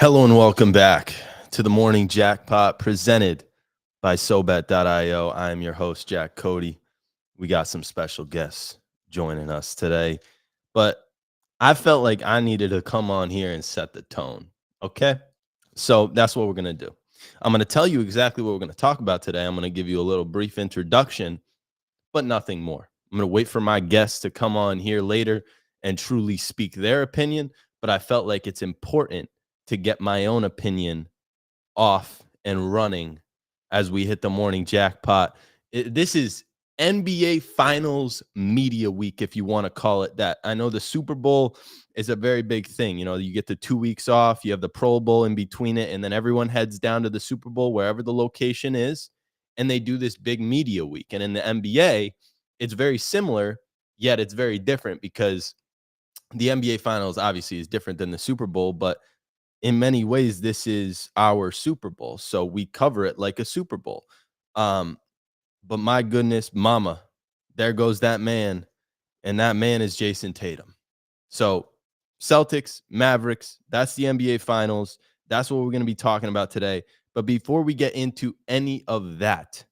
Hello and welcome back to the Morning Jackpot presented by SoBet.io. I am your host, Jack Cody. We got some special guests joining us today, but I felt like I needed to come on here and set the tone. Okay, so that's what we're going to do. I'm going to tell you exactly what we're going to talk about today. I'm going to give you a little brief introduction, but nothing more. I'm going to wait for my guests to come on here later and truly speak their opinion, but I felt like it's important to get my own opinion off and running as we hit the morning jackpot. This is NBA Finals Media Week, if you want to call it that. I know the Super Bowl is a very big thing. You know, you get the 2 weeks off, you have the Pro Bowl in between it, and then everyone heads down to the Super Bowl, wherever the location is, and they do this big media week. And in the NBA, it's very similar, yet it's very different because the NBA Finals obviously is different than the Super Bowl, but in many ways, this is our Super Bowl. So we cover it like a Super Bowl. But my goodness, mama, there goes that man. And that man is Jayson Tatum. So Celtics, Mavericks, that's the NBA Finals. That's what we're going to be talking about today. But before we get into any of that,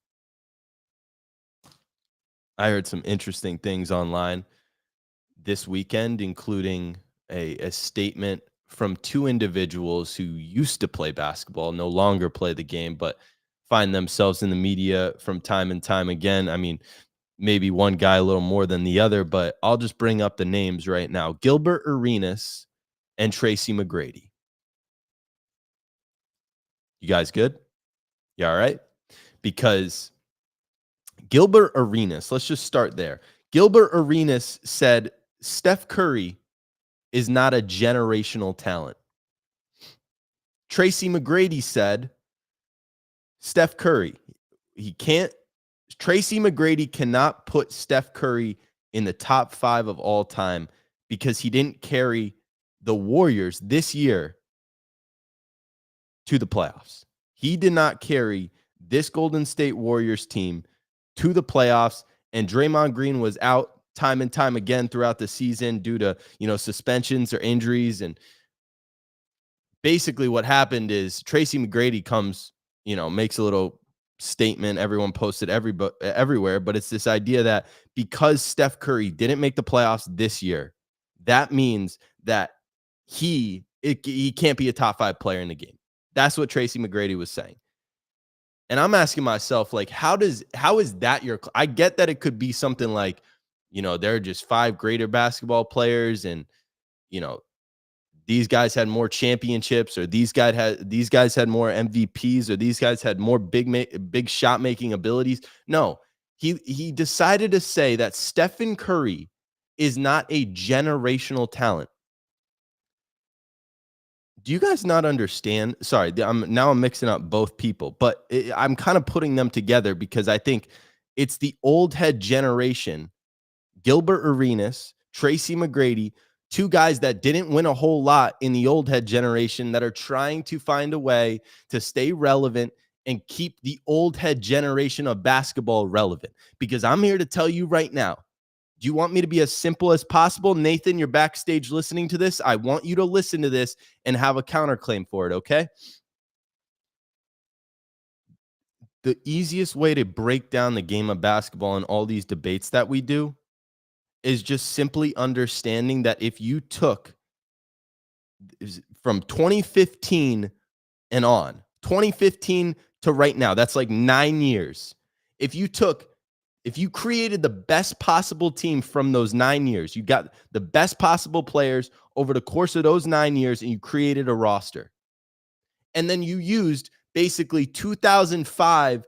I heard some interesting things online this weekend, including a statement from two individuals who used to play basketball, no longer play the game, but find themselves in the media from time and time again. I mean, maybe one guy a little more than the other, but I'll just bring up the names right now. Gilbert Arenas and Tracy McGrady. You guys good? You all right? Because Gilbert Arenas, let's just start there. Gilbert Arenas said Steph Curry is not a generational talent. Tracy McGrady said Steph Curry, Tracy McGrady cannot put Steph Curry in the top 5 of all time because he didn't carry the Warriors this year to the playoffs. He did not carry this Golden State Warriors team to the playoffs, and Draymond Green was out time and time again throughout the season due to, suspensions or injuries. And basically what happened is Tracy McGrady comes, makes a little statement. Everyone posted everywhere, but it's this idea that because Steph Curry didn't make the playoffs this year, that means that he can't be a top 5 player in the game. That's what Tracy McGrady was saying. And I'm asking myself, like, how is that I get that it could be something like, there are just 5 greater basketball players, and, these guys had more championships, or these guys had more MVPs, or these guys had more big shot making abilities. No, he decided to say that Stephen Curry is not a generational talent. Do you guys not understand? Sorry, I'm mixing up both people, but I'm kind of putting them together because I think it's the old head generation, Gilbert Arenas, Tracy McGrady, 2 guys that didn't win a whole lot in the old head generation that are trying to find a way to stay relevant and keep the old head generation of basketball relevant. Because I'm here to tell you right now, do you want me to be as simple as possible? Nathan, you're backstage listening to this. I want you to listen to this and have a counterclaim for it, okay? The easiest way to break down the game of basketball and all these debates that we do is just simply understanding that if you took from 2015 and on, 2015 to right now, that's like 9 years. If you created the best possible team from those 9 years, you got the best possible players over the course of those 9 years, and you created a roster. And then you used basically 2005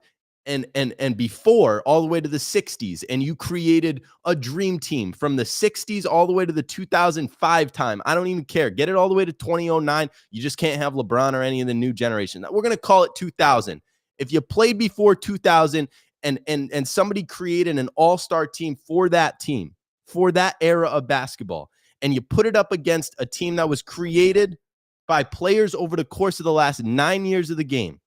and before all the way to the 60s, and you created a dream team from the 60s all the way to the 2005 time. I don't even care. Get it all the way to 2009. You just can't have LeBron or any of the new generation. We're going to call it 2000. If you played before 2000 and somebody created an all-star team, for that era of basketball, and you put it up against a team that was created by players over the course of the last 9 years of the game,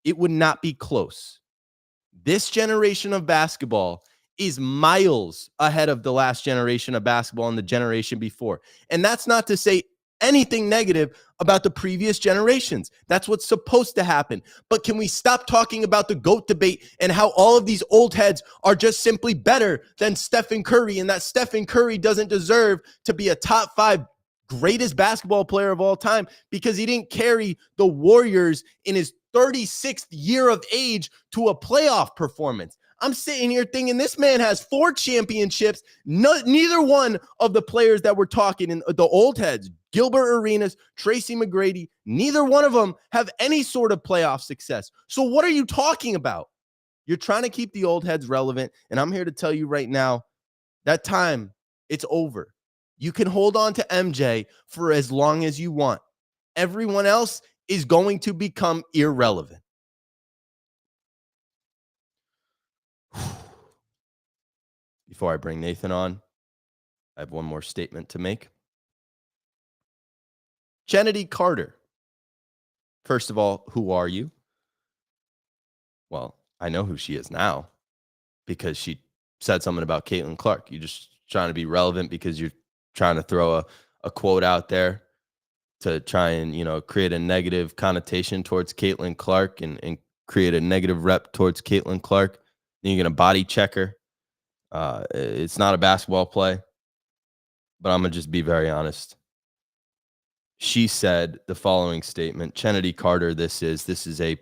it would not be close. This generation of basketball is miles ahead of the last generation of basketball and the generation before. And that's not to say anything negative about the previous generations. That's what's supposed to happen. But can we stop talking about the GOAT debate and how all of these old heads are just simply better than Stephen Curry, and that Stephen Curry doesn't deserve to be a top 5 greatest basketball player of all time because he didn't carry the Warriors in his 36th year of age to a playoff performance. I'm sitting here thinking this man has 4 championships. Neither one of the players that we're talking in the old heads, Gilbert Arenas, Tracy McGrady, neither one of them have any sort of playoff success. So what are you talking about? You're trying to keep the old heads relevant. And I'm here to tell you right now, that time, it's over. You can hold on to MJ for as long as you want. Everyone else is going to become irrelevant. Before I bring Nathan on, I have one more statement to make. Chennedy Carter. First of all, who are you? Well, I know who she is now because she said something about Caitlin Clark. You're just trying to be relevant because you're trying to throw a quote out there to try and, create a negative connotation towards Caitlin Clark and create a negative rep towards Caitlin Clark. Then you're going to body check her. It's not a basketball play, but I'm going to just be very honest. She said the following statement. Chennedy Carter, this is a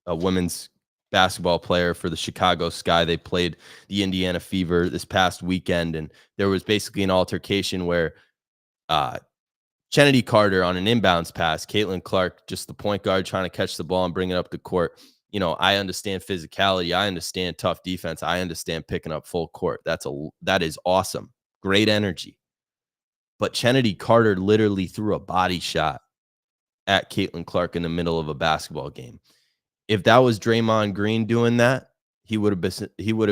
women's basketball player for the Chicago Sky. They played the Indiana Fever this past weekend, and there was basically an altercation where Chennedy Carter on an inbounds pass, Caitlin Clark, just the point guard trying to catch the ball and bring it up the court. I understand physicality. I understand tough defense. I understand picking up full court. That is awesome. Great energy. But Chennedy Carter literally threw a body shot at Caitlin Clark in the middle of a basketball game. If that was Draymond Green doing that, he would have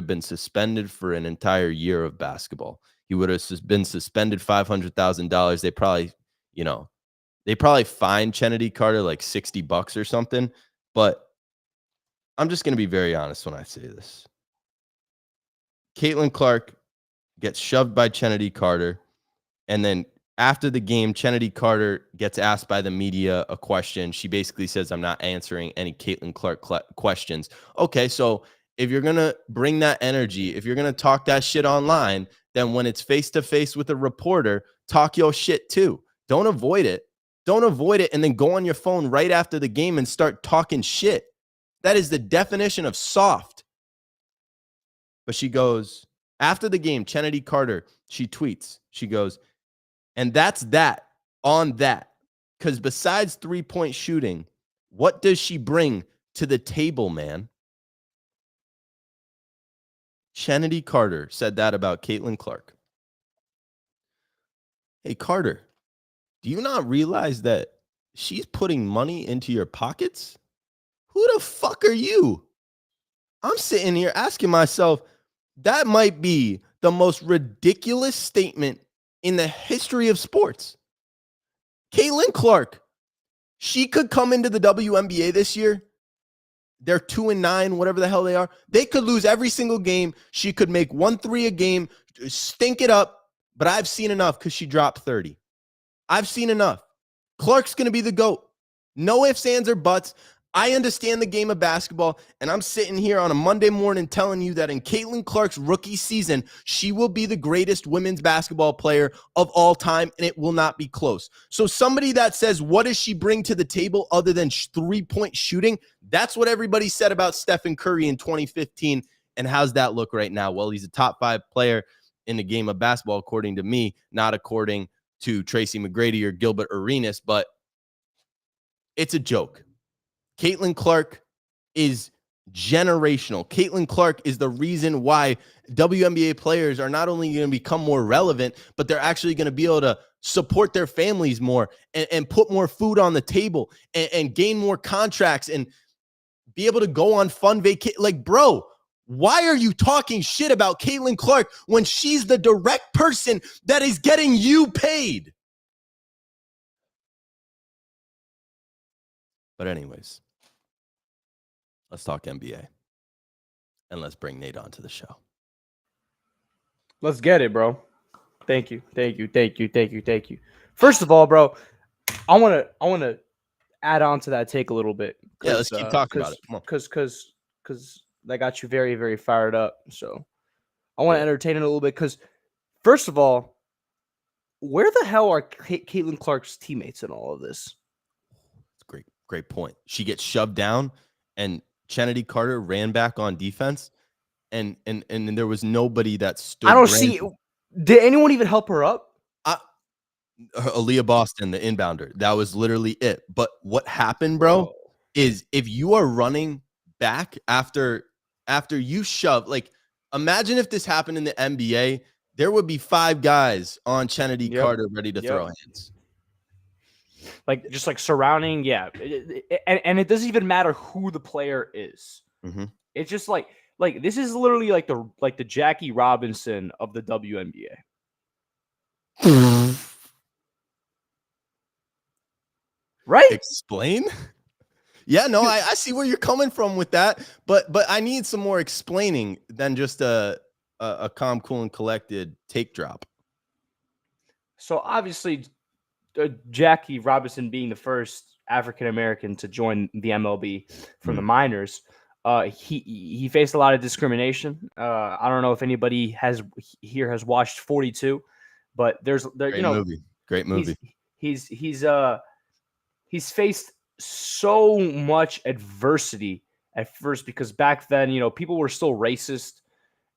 been suspended for an entire year of basketball. He would have been suspended $500,000. They probably fined Chennedy Carter like $60 or something. But I'm just going to be very honest when I say this. Caitlin Clark gets shoved by Chennedy Carter. And then after the game, Chennedy Carter gets asked by the media a question. She basically says, I'm not answering any Caitlin Clark questions. Okay, so if you're going to bring that energy, if you're going to talk that shit online, then when it's face-to-face with a reporter, talk your shit too. Don't avoid it. Don't avoid it and then go on your phone right after the game and start talking shit. That is the definition of soft. But she goes, after the game, Chennedy Carter, she tweets. She goes, and that's that on that. Because besides three-point shooting, what does she bring to the table, man? Chennedy Carter said that about Caitlin Clark. Hey, Carter, do you not realize that she's putting money into your pockets? Who the fuck are you? I'm sitting here asking myself, that might be the most ridiculous statement in the history of sports. Caitlin Clark, she could come into the WNBA this year. They're 2-9, whatever the hell they are. They could lose every single game. She could make 1-3 a game, stink it up. But I've seen enough because she dropped 30. I've seen enough. Clark's going to be the GOAT. No ifs, ands, or buts. I understand the game of basketball, and I'm sitting here on a Monday morning telling you that in Caitlin Clark's rookie season, she will be the greatest women's basketball player of all time, and it will not be close. So somebody that says, what does she bring to the table other than three-point shooting? That's what everybody said about Stephen Curry in 2015, and how's that look right now? Well, he's a top 5 player in the game of basketball, according to me, not according to Tracy McGrady or Gilbert Arenas, but it's a joke. Caitlin Clark is generational. Caitlin Clark is the reason why WNBA players are not only going to become more relevant, but they're actually going to be able to support their families more and put more food on the table and gain more contracts and be able to go on fun vacation. Like, bro, why are you talking shit about Caitlin Clark when she's the direct person that is getting you paid? But anyways, let's talk NBA. And let's bring Nate on to the show. Let's get it, bro. Thank you. First of all, bro, I want to add on to that take a little bit. Yeah, let's keep talking about it. Come on. Because that got you very, very fired up. So I want to Yeah. entertain it a little bit because, first of all, where the hell are Caitlin Clark's teammates in all of this? Great point. She gets shoved down, and Chennedy Carter ran back on defense, and there was nobody that stood. I don't see. Did anyone even help her up? Aaliyah Boston, the inbounder. That was literally it. But what happened, bro, is if you are running back after you shove, like, imagine if this happened in the NBA, there would be 5 guys on Chennedy Carter ready to throw hands. Like, just like surrounding, yeah. And it doesn't even matter who the player is. Mm-hmm. It's just like this is literally like the Jackie Robinson of the WNBA. Right? Explain? Yeah, no, I see where you're coming from with that, but I need some more explaining than just a calm, cool, and collected take drop. So obviously, Jackie Robinson being the first African American to join the MLB from the minors, he faced a lot of discrimination. I don't know if anybody has watched 42, but Great movie. He's faced so much adversity at first because back then, people were still racist,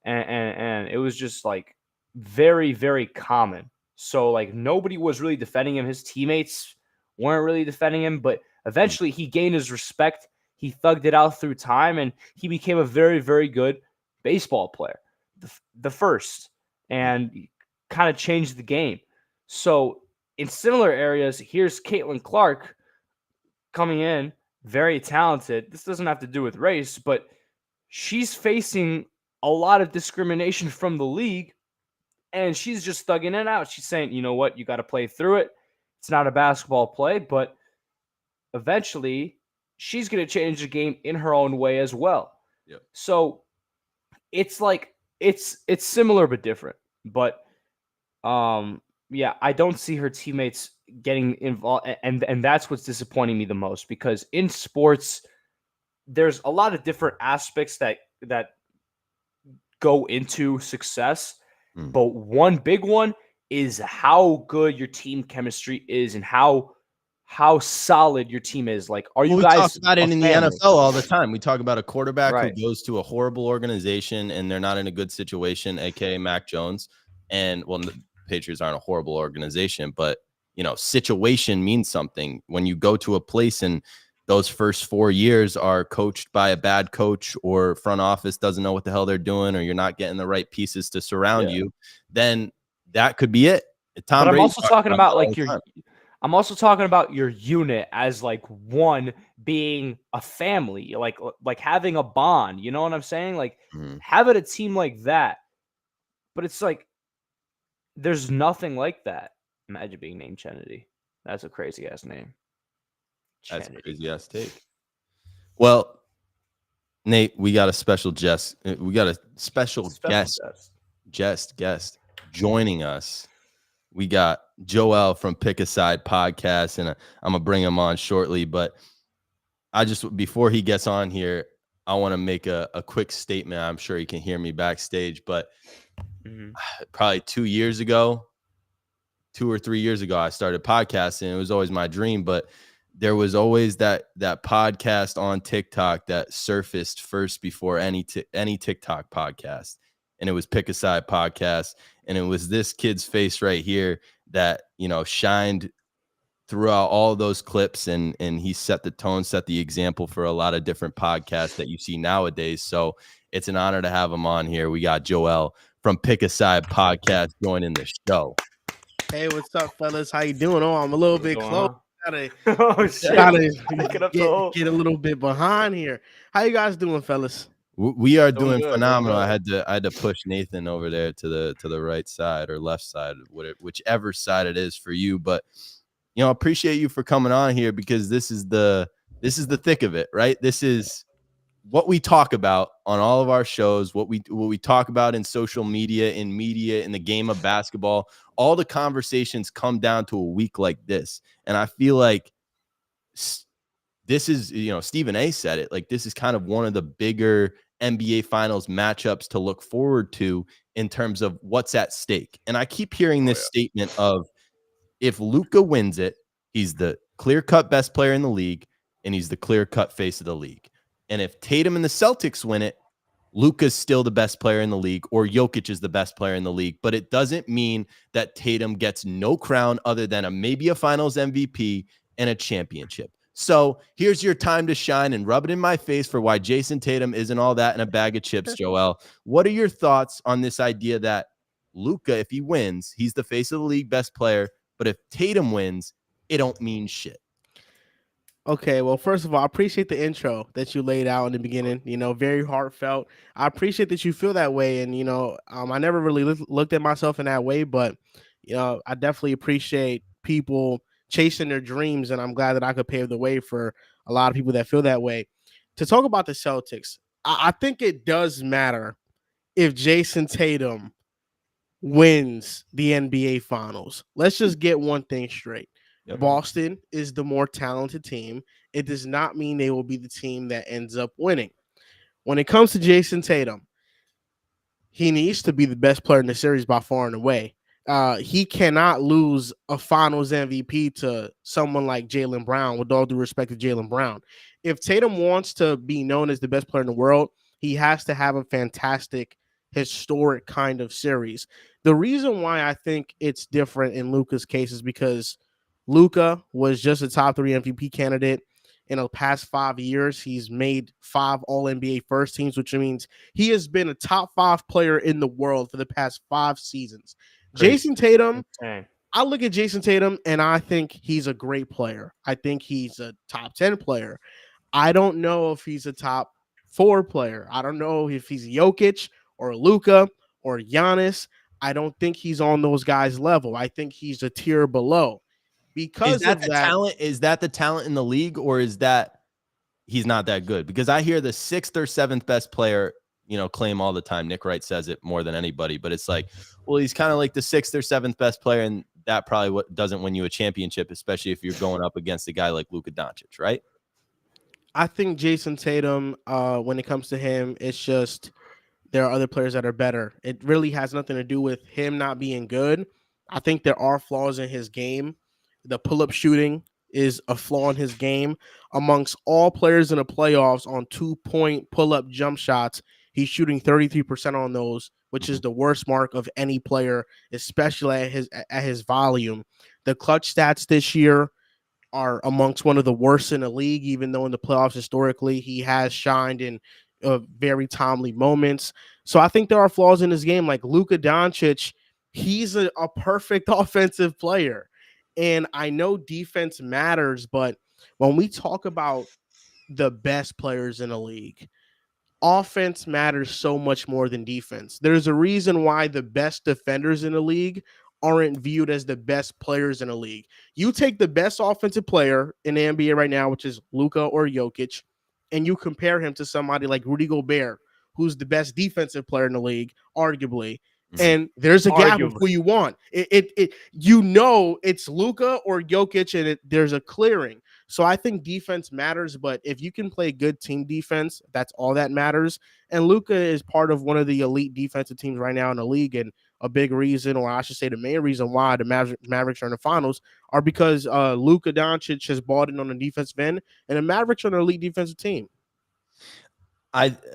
and it was just like very, very common. So like nobody was really defending him. His teammates weren't really defending him, but eventually he gained his respect. He thugged it out through time, and he became a very, very good baseball player, the first, and kind of changed the game. So in similar areas, here's Caitlin Clark coming in, very talented. This doesn't have to do with race, but she's facing a lot of discrimination from the league, and she's just thugging it out. She's saying, you know what, you got to play through it. It's not a basketball play, but eventually she's going to change the game in her own way as well. Yep. So it's like it's similar but different. But yeah, I don't see her teammates getting involved, and that's what's disappointing me the most, because in sports there's a lot of different aspects that go into success. But one big one is how good your team chemistry is and how solid your team is. Like, are you guys? We talk about it in the NFL all the time. We talk about a quarterback Right. who goes to a horrible organization and they're not in a good situation, aka Mac Jones. And well, the Patriots aren't a horrible organization, but situation means something. When you go to a place and those first 4 years are coached by a bad coach, or front office doesn't know what the hell they're doing, or you're not getting the right pieces to surround you, then that could be it. But I'm also talking about like I'm also talking about your unit as like one being a family, like having a bond. You know what I'm saying? Like having a team like that. But it's like there's nothing like that. Imagine being named Chennedy. That's a crazy ass name. That's a crazy ass take. Well, Nate, we got a special guest. We got a special guest joining us. We got Joel from Pick a Side Podcast, and I'm gonna bring him on shortly. But before he gets on here, I want to make a quick statement. I'm sure he can hear me backstage, but probably 2 years ago, 2 or 3 years ago, I started podcasting. It was always my dream, but there was always that podcast on TikTok that surfaced first before any TikTok podcast, and it was Pick a Side Podcast, and it was this kid's face right here that shined throughout all those clips, and he set the tone, set the example for a lot of different podcasts that you see nowadays. So it's an honor to have him on here. We got Joel from Pick a Side Podcast joining the show. Hey, what's up, fellas? How you doing? Oh, I'm a little bit close. Gotta get a little bit behind here. How you guys doing, fellas? We are doing phenomenal. I had to push Nathan over there to the right side or left side, whichever side it is for you. But appreciate you for coming on here, because this is the thick of it, right? This is what we talk about on all of our shows, what we talk about in social media, in the game of basketball, all the conversations come down to a week like this. And I feel like this is, Stephen A said it, like this is kind of one of the bigger NBA finals matchups to look forward to in terms of what's at stake. And I keep hearing this statement of, if Luka wins it, he's the clear-cut best player in the league, and he's the clear-cut face of the league. And if Tatum and the Celtics win it, Luka's still the best player in the league, or Jokic is the best player in the league. But it doesn't mean that Tatum gets no crown other than maybe a finals MVP and a championship. So here's your time to shine and rub it in my face for why Jayson Tatum isn't all that in a bag of chips, Joel. What are your thoughts on this idea that Luka, if he wins, he's the face of the league, best player, but if Tatum wins, it don't mean shit? Okay, well, first of all, I appreciate the intro that you laid out in the beginning. Very heartfelt. I appreciate that you feel that way, and I never really looked at myself in that way, but I definitely appreciate people chasing their dreams, and I'm glad that I could pave the way for a lot of people that feel that way. To talk about the Celtics, I think it does matter if Jayson Tatum wins the NBA Finals. Let's just get one thing straight. Yep. Boston is the more talented team. It does not mean they will be the team that ends up winning. When it comes to Jayson Tatum, he needs to be the best player in the series by far and away. He cannot lose a finals MVP to someone like Jaylen Brown, with all due respect to Jaylen Brown. If Tatum wants to be known as the best player in the world, he has to have a fantastic, historic kind of series. The reason why I think it's different in Luka's case is because Luka was just a top 3 MVP candidate. In the past 5 years, he's made 5 All-NBA first teams, which means he has been a top 5 player in the world for the past 5 seasons. Crazy. Jayson Tatum, I look at Jayson Tatum and I think he's a great player. I think he's a top 10 player. I don't know if he's a top 4 player. I don't know if he's Jokic or Luka or Giannis. I don't think he's on those guys' level. I think he's a tier below. Because is that the talent in the league, or is that he's not that good? Because I hear the 6th or 7th best player, claim all the time. Nick Wright says it more than anybody, but it's like, well, he's kind of like the 6th or 7th best player, and that probably doesn't win you a championship, especially if you're going up against a guy like Luka Dončić, right? I think Jayson Tatum, when it comes to him, it's just there are other players that are better. It really has nothing to do with him not being good. I think there are flaws in his game. The pull-up shooting is a flaw in his game. Amongst all players in the playoffs on 2-point pull-up jump shots, he's shooting 33% on those, which is the worst mark of any player, especially at his volume. The clutch stats this year are amongst one of the worst in the league, even though in the playoffs historically he has shined in very timely moments. So I think there are flaws in his game. Like Luka Dončić, he's a perfect offensive player. And I know defense matters, but when we talk about the best players in the league, offense matters so much more than defense. There's a reason why the best defenders in the league aren't viewed as the best players in the league. You take the best offensive player in the NBA right now, which is Luka or Jokic, and you compare him to somebody like Rudy Gobert, who's the best defensive player in the league, arguably. And there's a gap of who you want. It's Luka or Jokic, and there's a clearing. So I think defense matters, but if you can play good team defense, that's all that matters. And Luka is part of one of the elite defensive teams right now in the league, and a big reason, or I should say the main reason why the Mavericks are in the finals are because Luka Dončić has bought in on the defensive end, and the Mavericks are an elite defensive team.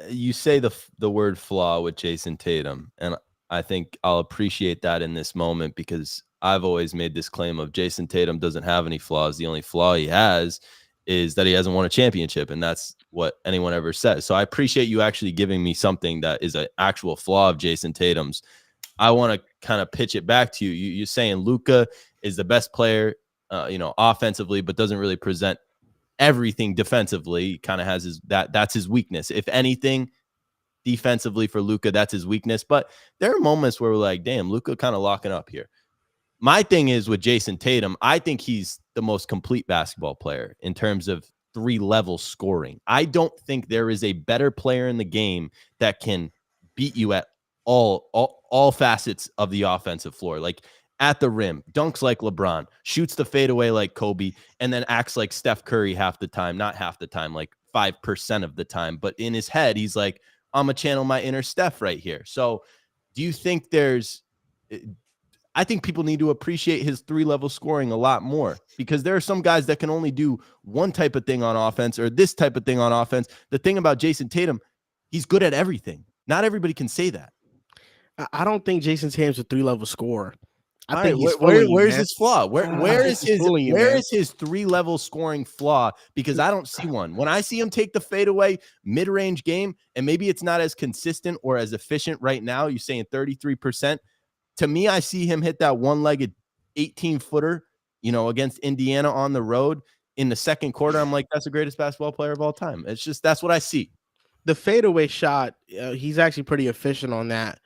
You say the word flaw with Jayson Tatum, and I think I'll appreciate that in this moment, because I've always made this claim of Jayson Tatum doesn't have any flaws. The only flaw he has is that he hasn't won a championship, and that's what anyone ever says. So I appreciate you actually giving me something that is an actual flaw of Jayson Tatum's. I want to kind of pitch it back to you. You're saying Luka is the best player, offensively, but doesn't really present everything defensively. He kind of has that's his weakness. If anything, defensively for Luka, that's his weakness. But there are moments where we're like, damn, Luka kind of locking up here. My thing is with Jayson Tatum, I think he's the most complete basketball player in terms of 3-level scoring. I don't think there is a better player in the game that can beat you at all facets of the offensive floor. Like at the rim, dunks like LeBron, shoots the fadeaway like Kobe, and then acts like Steph Curry half the time, not half the time, like 5% of the time. But in his head, he's like, I'm going to channel my inner Steph right here. So do you think I think people need to appreciate his 3-level scoring a lot more, because there are some guys that can only do one type of thing on offense or this type of thing on offense. The thing about Jayson Tatum, he's good at everything. Not everybody can say that. I don't think Jayson Tatum's a 3-level scorer. I think he's where's his flaw? Where is his 3-level scoring flaw? Because I don't see one. When I see him take the fadeaway mid-range game, and maybe it's not as consistent or as efficient right now, you're saying 33%. To me, I see him hit that one-legged 18-footer, against Indiana on the road in the second quarter. I'm like, that's the greatest basketball player of all time. It's just, that's what I see. The fadeaway shot, he's actually pretty efficient on that.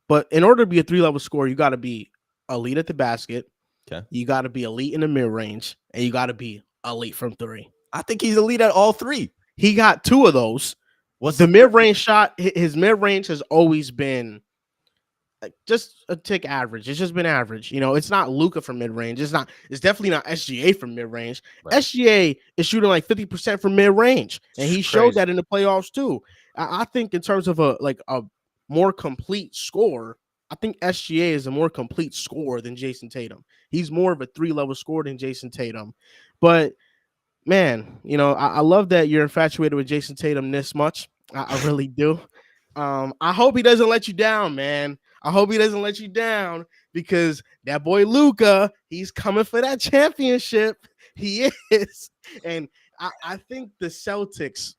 But in order to be a 3-level scorer, you got to be elite at the basket. Okay. You got to be elite in the mid-range, and you got to be elite from 3. I think he's elite at all 3. He got 2 of those. What's the mid-range shot? His mid-range has always been just a tick average. It's just been average. It's not Luka from mid-range. It's definitely not SGA from mid-range. Right. SGA is shooting like 50% from mid-range, and he showed that in the playoffs too. I think in terms of a more complete score, I think SGA is a more complete scorer than Jayson Tatum. He's more of a 3-level scorer than Jayson Tatum. But man, I love that you're infatuated with Jayson Tatum this much. I really do. I hope he doesn't let you down, man. I hope he doesn't let you down, because that boy Luka, he's coming for that championship. He is. And I think the Celtics,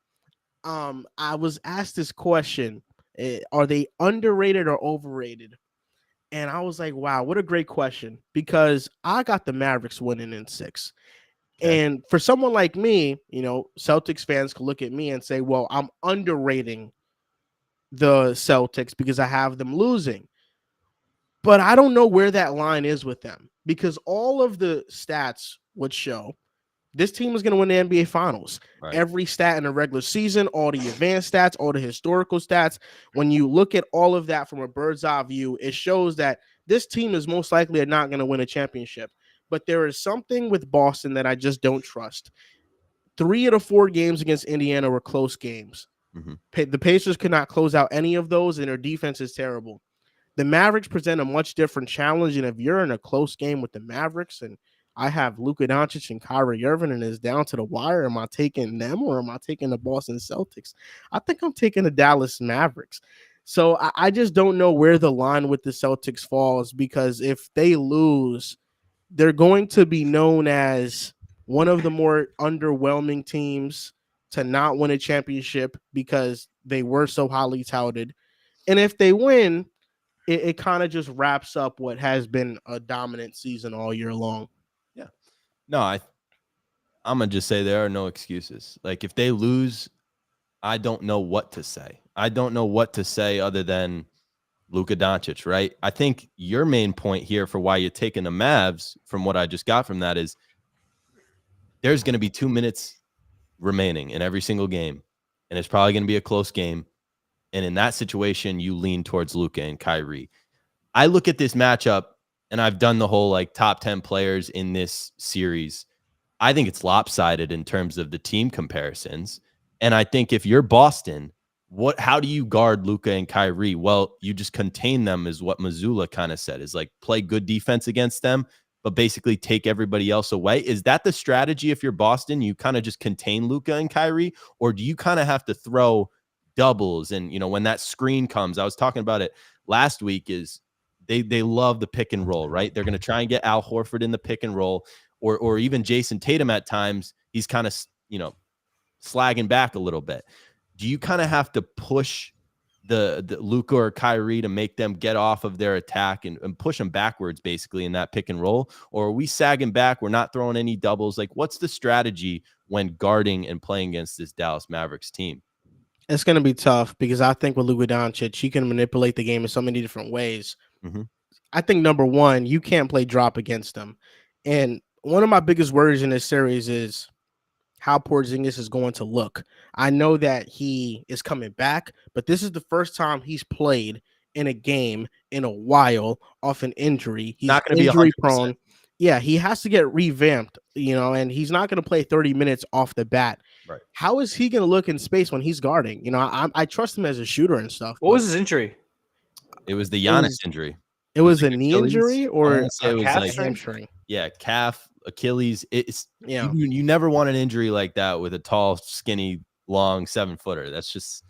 I was asked this question, are they underrated or overrated? And I was like, wow, what a great question, because I got the Mavericks winning in 6. Okay. And for someone like me, Celtics fans can look at me and say, well, I'm underrating the Celtics because I have them losing. But I don't know where that line is with them, because all of the stats would show this team is going to win the NBA Finals. Right. Every stat in the regular season, all the advanced stats, all the historical stats. When you look at all of that from a bird's eye view, it shows that this team is most likely not going to win a championship. But there is something with Boston that I just don't trust. 3 of the 4 games against Indiana were close games. Mm-hmm. The Pacers could not close out any of those, and their defense is terrible. The Mavericks present a much different challenge, and if you're in a close game with the Mavericks and I have Luka Dončić and Kyrie Irving and it's down to the wire, am I taking them or am I taking the Boston Celtics? I think I'm taking the Dallas Mavericks. So I just don't know where the line with the Celtics falls, because if they lose, they're going to be known as one of the more underwhelming teams to not win a championship because they were so highly touted. And if they win, it kind of just wraps up what has been a dominant season all year long. Yeah. No, I'm going to just say there are no excuses. Like, if they lose, I don't know what to say. I don't know what to say other than Luka Dončić, right? I think your main point here for why you're taking the Mavs, from what I just got from that, is there's going to be 2 minutes remaining in every single game, and it's probably going to be a close game. And in that situation, you lean towards Luka and Kyrie. I look at this matchup, and I've done the whole top 10 players in this series. I think it's lopsided in terms of the team comparisons. And I think if you're Boston, how do you guard Luka and Kyrie? Well, you just contain them, is what Mazzulla kind of said, is play good defense against them, but basically take everybody else away. Is that the strategy if you're Boston? You kind of just contain Luka and Kyrie, or do you kind of have to throw doubles? And when that screen comes, I was talking about it last week, is they love the pick and roll, right? They're going to try and get Al Horford in the pick and roll, or even Jayson Tatum at times. He's kind of slagging back a little bit. Do you kind of have to push the Luka or Kyrie to make them get off of their attack and push them backwards basically in that pick and roll? Or are we sagging back? We're not throwing any doubles. What's the strategy when guarding and playing against this Dallas Mavericks team? It's going to be tough, because I think with Luka Dončić, he can manipulate the game in so many different ways. Mm-hmm. I think, number one, you can't play drop against him. And one of my biggest worries in this series is how Porzingis is going to look. I know that he is coming back, but this is the first time he's played in a game in a while off an injury. He's Not going to be injury 100%. prone. Yeah, he has to get revamped, and he's not going to play 30 minutes off the bat. Right. How is he going to look in space when he's guarding? I trust him as a shooter and stuff. What was his injury? It was the Giannis injury. It was a like knee Achilles. injury I or wanna say it was calf like string? hamstring. Yeah, calf, Achilles. It's Yeah. you never want an injury like that with a tall, skinny, long 7-footer. That's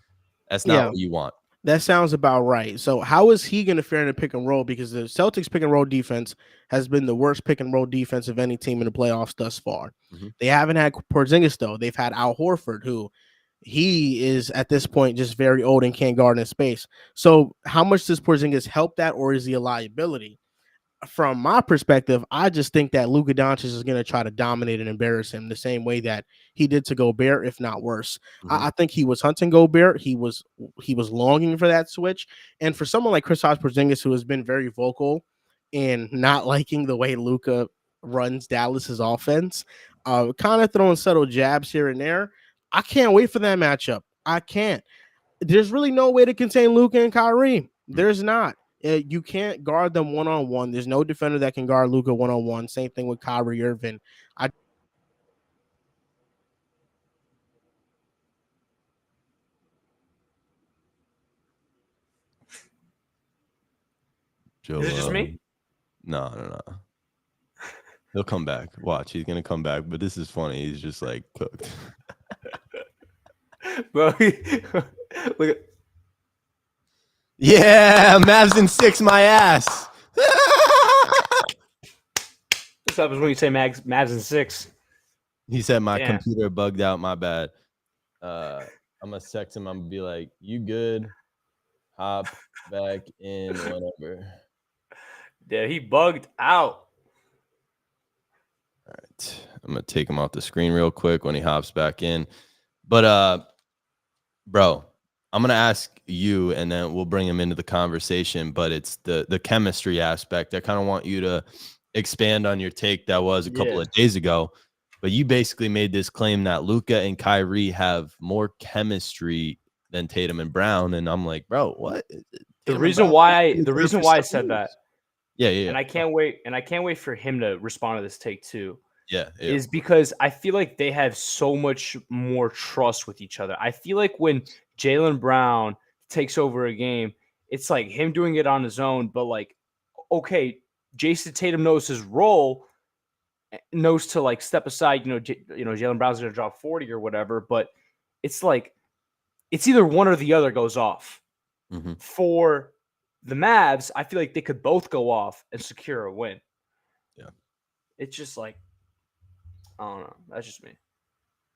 not what you want. That sounds about right. So how is he going to fare in a pick and roll? Because the Celtics pick and roll defense has been the worst pick and roll defense of any team in the playoffs thus far. Mm-hmm. They haven't had Porzingis though. They've had Al Horford, who he is at this point just very old and can't guard in space. So how much does Porzingis help that, or is he a liability? From my perspective, I just think that Luka Dončić is going to try to dominate and embarrass him the same way that he did to Gobert, if not worse. Mm-hmm. I think he was hunting Gobert. He was longing for that switch. And for someone like Kristaps Porzingis, who has been very vocal in not liking the way Luka runs Dallas's offense, kind of throwing subtle jabs here and there, I can't wait for that matchup. I can't. There's really no way to contain Luka and Kyrie. There's not. You can't guard them one-on-one. There's no defender that can guard Luka one-on-one. Same thing with Kyrie Irving. Joe, Is it just me? No. He'll come back. Watch, he's gonna come back. But this is funny. He's just like cooked. Bro, look at Yeah, Mavs in 6, my ass. this happens when you say Mavs in 6. He said my Damn. computer bugged out. My bad. I'm gonna text him. I'm gonna be like, "You good? Hop back in whenever." Yeah, he bugged out. All right, I'm gonna take him off the screen real quick when he hops back in. But bro, I'm gonna ask you, and then we'll bring him into the conversation. But it's the chemistry aspect. I kind of want you to expand on your take that was a couple of days ago. But you basically made this claim that Luka and Kyrie have more chemistry than Tatum and Brown, and I'm like, bro, what? The reason why I said that, yeah, and I can't wait for him to respond to this take too. Yeah, is because I feel like they have so much more trust with each other. I feel like when Jaylen Brown takes over a game, it's like him doing it on his own, but like, okay, Jayson Tatum knows his role, knows to like step aside. Jaylen Brown's going to drop 40 or whatever, but it's like it's either one or the other goes off. Mm-hmm. For the Mavs, I feel like they could both go off and secure a win. Yeah, it's just like, I don't know. That's just me.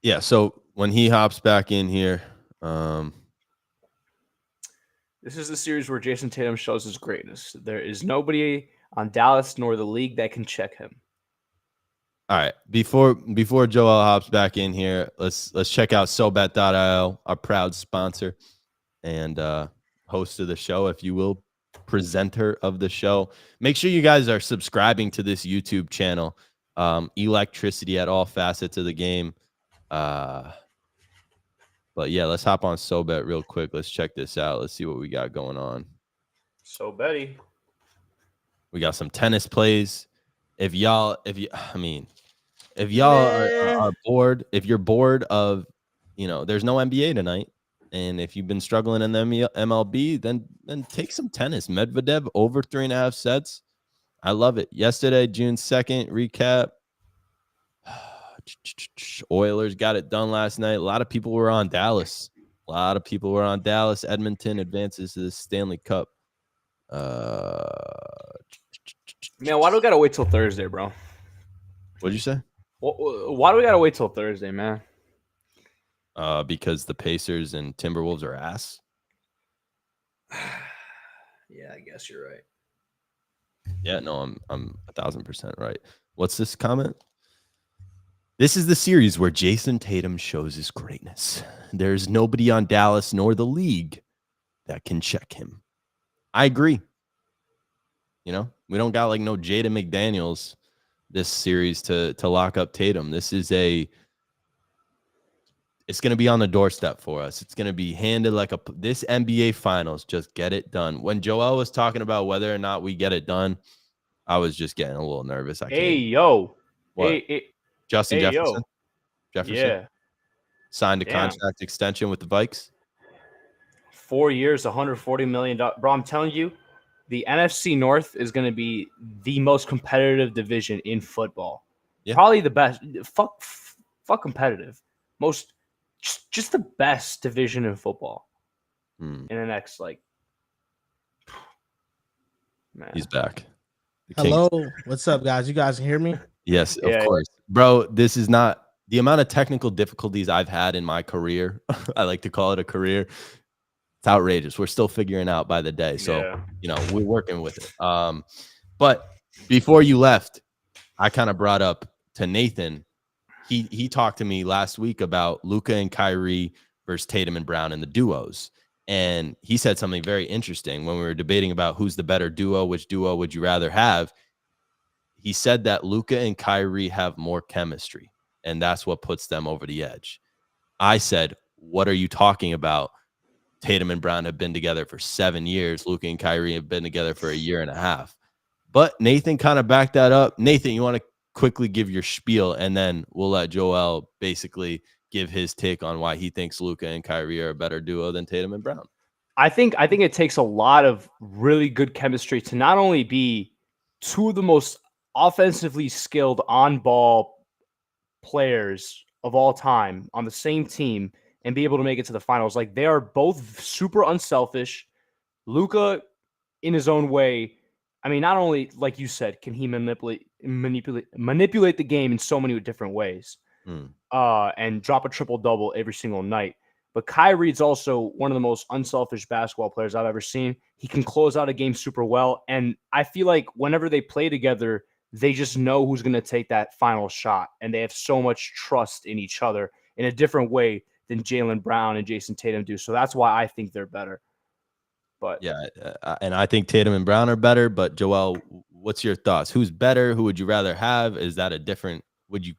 Yeah. So when he hops back in here, this is the series where Jayson Tatum shows his greatness. There is nobody on Dallas nor the league that can check him. All right. Before Joel hops back in here, let's check out SoBet.io, our proud sponsor and host of the show, if you will, presenter of the show. Make sure you guys are subscribing to this YouTube channel. Electricity at all facets of the game. But yeah, let's hop on SoBet real quick. Let's check this out. Let's see what we got going on. So Betty, we got some tennis plays. If y'all are bored, if you're bored of, there's no NBA tonight, and if you've been struggling in the MLB, then take some tennis. Medvedev over 3.5 sets. I love it. Yesterday, June 2nd, recap. Oilers got it done last night. A lot of people were on Dallas. Edmonton advances to the Stanley Cup. Man, why do we gotta wait till Thursday, bro? What'd you say? Why do we gotta wait till Thursday, man? Because the Pacers and Timberwolves are ass. Yeah, I guess you're right. Yeah, no, I'm 1,000% right. What's this comment? This is the series where Jayson Tatum shows his greatness. There's nobody on Dallas nor the league that can check him. I agree. We don't got like no Jada McDaniels this series to lock up Tatum. This is a it's going to be on the doorstep for us. It's going to be handed like this NBA Finals. Just get it done. When Joel was talking about whether or not we get it done, I was just getting a little nervous. What? Justin Jefferson? Yeah. Signed a contract extension with the Vikes. 4 years, $140 million. Bro, I'm telling you, the NFC North is going to be the most competitive division in football. Yeah. Probably the best. Fuck competitive. Just the best division in football. In the next, man. He's back. Hello. What's up, guys? You guys can hear me? Yes, of course. Bro, this is not the amount of technical difficulties I've had in my career. I like to call it a career. It's outrageous. We're still figuring out by the day. So, we're working with it. But before you left, I kind of brought up to Nathan. He talked to me last week about Luka and Kyrie versus Tatum and Brown in the duos. And he said something very interesting when we were debating about who's the better duo, which duo would you rather have? He said that Luka and Kyrie have more chemistry, and that's what puts them over the edge. I said, what are you talking about? Tatum and Brown have been together for 7 years. Luka and Kyrie have been together for 1.5 years. But Nathan kind of backed that up. Nathan, you want to quickly give your spiel, and then we'll let Joel basically give his take on why he thinks Luka and Kyrie are a better duo than Tatum and Brown. I think it takes a lot of really good chemistry to not only be two of the most offensively skilled on-ball players of all time on the same team and be able to make it to the finals. Like, they are both super unselfish. Luka, in his own way, I mean, not only, like you said, can he manipulate the game in so many different ways and drop a triple-double every single night. But Kyrie's also one of the most unselfish basketball players I've ever seen. He can close out a game super well. And I feel like whenever they play together, they just know who's going to take that final shot. And they have so much trust in each other in a different way than Jaylen Brown and Jayson Tatum do. So that's why I think they're better. But yeah, and I think Tatum and Brown are better. But Joel, what's your thoughts? Who's better? Who would you rather have? Is that a different? Would you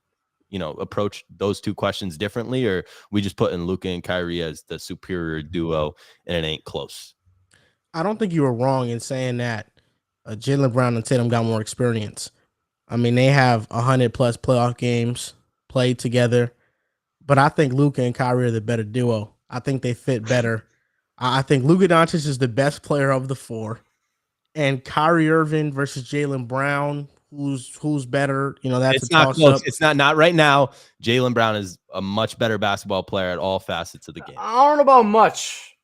approach those two questions differently, or we just put in Luka and Kyrie as the superior duo, and it ain't close? I don't think you were wrong in saying that Jaylen Brown and Tatum got more experience. I mean, they have 100+ playoff games played together, but I think Luka and Kyrie are the better duo. I think they fit better. I think Luka Dončić is the best player of the four, and Kyrie Irving versus Jaylen Brown, who's better? That's it's not close. It's not right now. Jaylen Brown is a much better basketball player at all facets of the game. I don't know about much.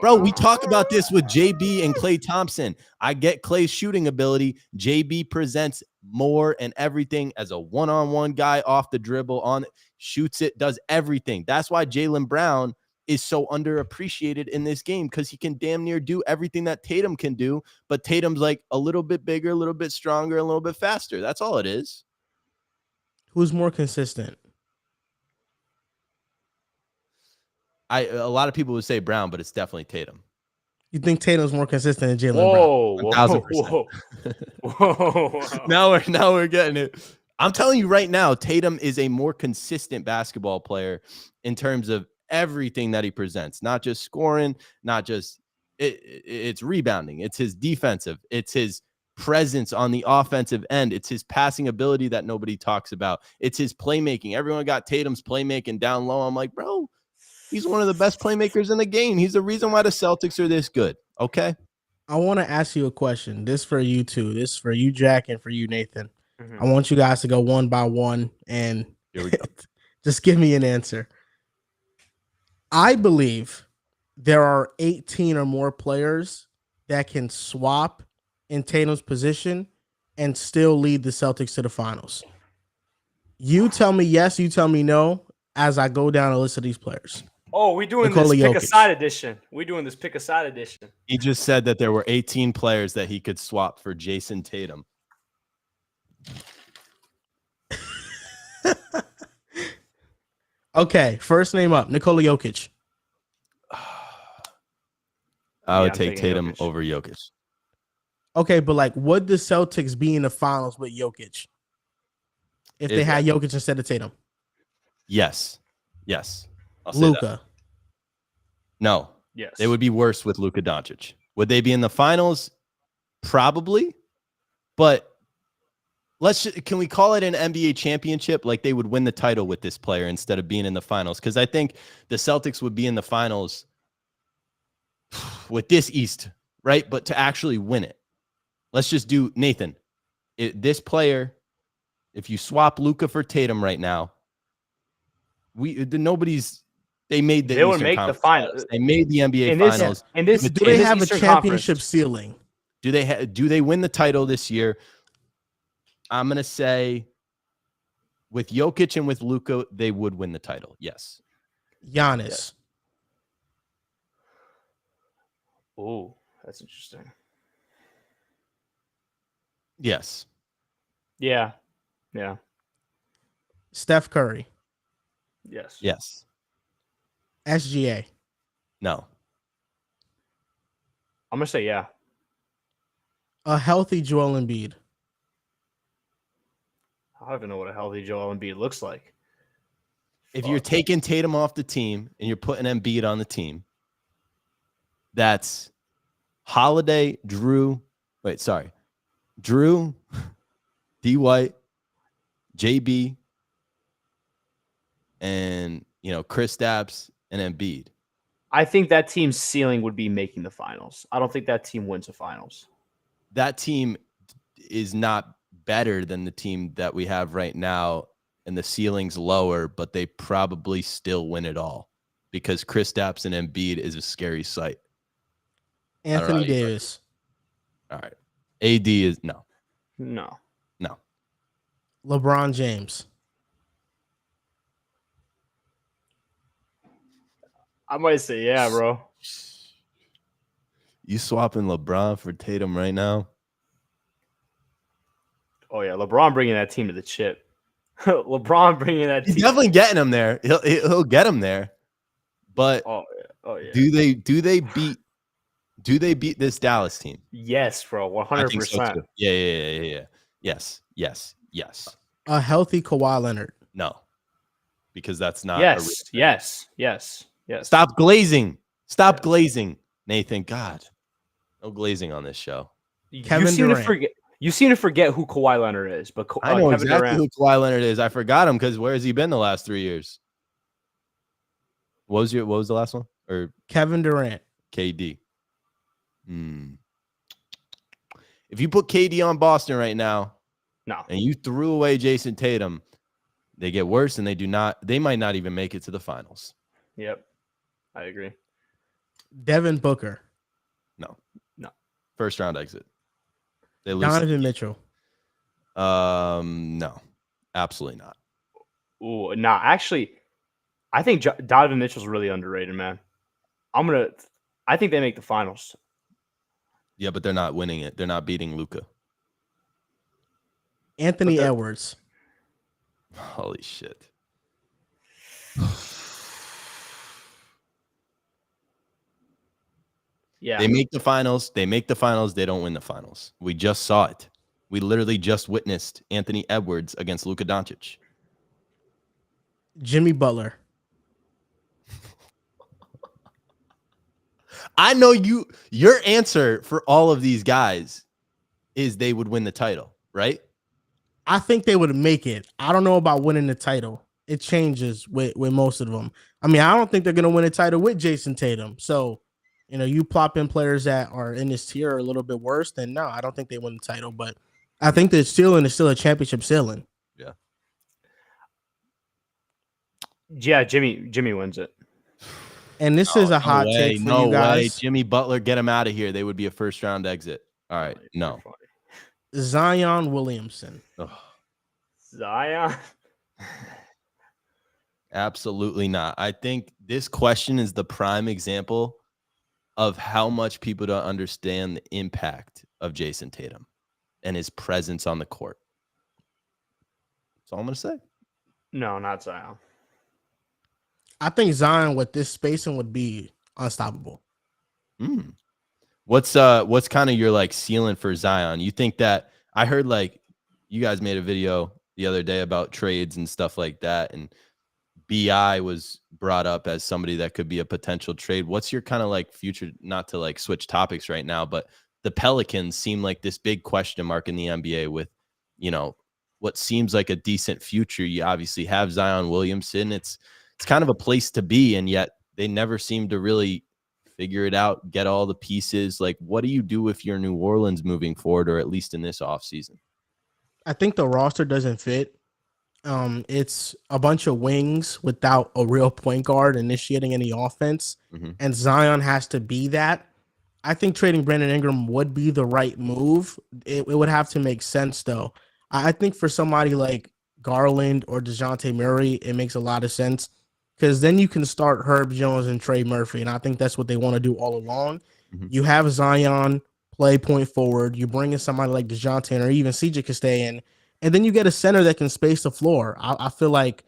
Bro, we talk about this with JB and Klay Thompson. I get Klay's shooting ability. JB presents more and everything as a one-on-one guy off the dribble, shoots it, does everything. That's why Jaylen Brown is so underappreciated in this game, because he can damn near do everything that Tatum can do, but Tatum's like a little bit bigger, a little bit stronger, a little bit faster. That's all it is. Who's more consistent? A lot of people would say Brown, but it's definitely Tatum. You think Tatum's more consistent than Jaylen Brown? 1,000%. Whoa. Now we're getting it. I'm telling you right now, Tatum is a more consistent basketball player in terms of everything that he presents, not just scoring, not just it's rebounding, it's his defensive, it's his presence on the offensive end, it's his passing ability that nobody talks about, it's his playmaking. Everyone got Tatum's playmaking down low. I'm like, bro, he's one of the best playmakers in the game. He's the reason why the Celtics are this good. Okay, I want to ask you a question. This for you two. This for you, Jack, and for you, Nathan. I want you guys to go one by one and here we go. Just give me an answer. I believe there are 18 or more players that can swap in Tatum's position and still lead the Celtics to the finals. You tell me yes, you tell me no, as I go down a list of these players. Oh, we're doing this pick a side edition. He just said that there were 18 players that he could swap for Jayson Tatum. Okay, first name up, Nikola Jokic. I would take Tatum over Jokic. Okay, but would the Celtics be in the finals with Jokic if they had Jokic instead of Tatum? Yes, I'll say that. Luka. No, Yes. they would be worse with Luka Dončić. Would they be in the finals? Probably. But can we call it an NBA championship? Like they would win the title with this player instead of being in the finals. Because I think the Celtics would be in the finals with this East, right? But to actually win it. Let's just do Nathan. This player, if you swap Luka for Tatum right now, they made the They would Eastern make the Conference finals. They made the NBA In this- finals. in this- Do they in this have a Eastern championship Conference. ceiling? Do they win the title this year? I'm gonna say with Jokic and with Luka, they would win the title. Yes. Giannis. Oh, that's interesting. Yes. Yeah. Steph Curry. Yes. Yes. SGA. No. I'm gonna say yeah. A healthy Joel Embiid. I don't even know what a healthy Joel Embiid looks like. If you're taking Tatum off the team and you're putting Embiid on the team, that's Holiday, Drew, D. White, JB, and Kristaps and Embiid. I think that team's ceiling would be making the finals. I don't think that team wins the finals. That team is not better than the team that we have right now, and the ceiling's lower, but they probably still win it all because Kristaps and Embiid is a scary sight. Anthony Davis. All right. AD is no. LeBron James. I might say yeah, bro. You swapping LeBron for Tatum right now? Oh yeah, LeBron bringing that team to the chip. LeBron bringing that He's team. definitely getting him there. He'll get him there. But Oh yeah. do they beat this Dallas team? Yes, bro. 100%. Yeah. Yes. A healthy Kawhi Leonard. No. Because that's not Yes. Stop glazing. Stop glazing, Nathan. God. No glazing on this show. Kevin Durant. You seem to forget who Kawhi Leonard is, but I know Kevin exactly Durant. who Kawhi Leonard is. I forgot him because where has he been the last 3 years? What was the last one? Or Kevin Durant. KD. If you put KD on Boston right now, No. and you threw away Jayson Tatum, they get worse and they might not even make it to the finals. Yep. I agree. Devin Booker. No. First round exit. They lose. Donovan Mitchell. No. Absolutely not. Ooh, nah. Actually, I think Donovan Mitchell's really underrated, man. I think they make the finals. Yeah, but they're not winning it. They're not beating Luka. Anthony Edwards. Holy shit. Yeah. They make the finals. They don't win the finals. We just saw it. We literally just witnessed Anthony Edwards against Luka Dončić. Jimmy Butler. I know your answer for all of these guys is they would win the title, right? I think they would make it. I don't know about winning the title. It changes with most of them. I mean, I don't think they're going to win a title with Jayson Tatum. So, you plop in players that are in this tier are a little bit worse, then no, I don't think they win the title. But I think the ceiling is still a championship ceiling. Yeah. Yeah, Jimmy wins it. And this is a hot take for you guys. Jimmy Butler, get him out of here. They would be a first round exit. All right. No. Zion Williamson. Ugh. Zion. Absolutely not. I think this question is the prime example of how much people don't understand the impact of Jayson Tatum and his presence on the court. That's all I'm going to say. No, not Zion. I think Zion with this spacing would be unstoppable. What's kind of your ceiling for Zion? You think that I heard you guys made a video the other day about trades and stuff like that, and BI was brought up as somebody that could be a potential trade. What's your kind of like future, not to like switch topics right now, but the Pelicans seem like this big question mark in the NBA with, you know, what seems like a decent future. You obviously have Zion Williamson. It's kind of a place to be, and yet they never seem to really figure it out, get all the pieces. Like, what do you do if you're New Orleans moving forward, or at least in this offseason? I think the roster doesn't fit. It's a bunch of wings without a real point guard initiating any offense, and Zion has to be that. I think trading Brandon Ingram would be the right move. It would have to make sense, though. I think for somebody like Garland or DeJounte Murray, it makes a lot of sense because then you can start Herb Jones and Trey Murphy, and I think that's what they want to do all along. You have Zion play point forward. You bring in somebody like DeJounte or even CJ could stay in, and then you get a center that can space the floor. I feel like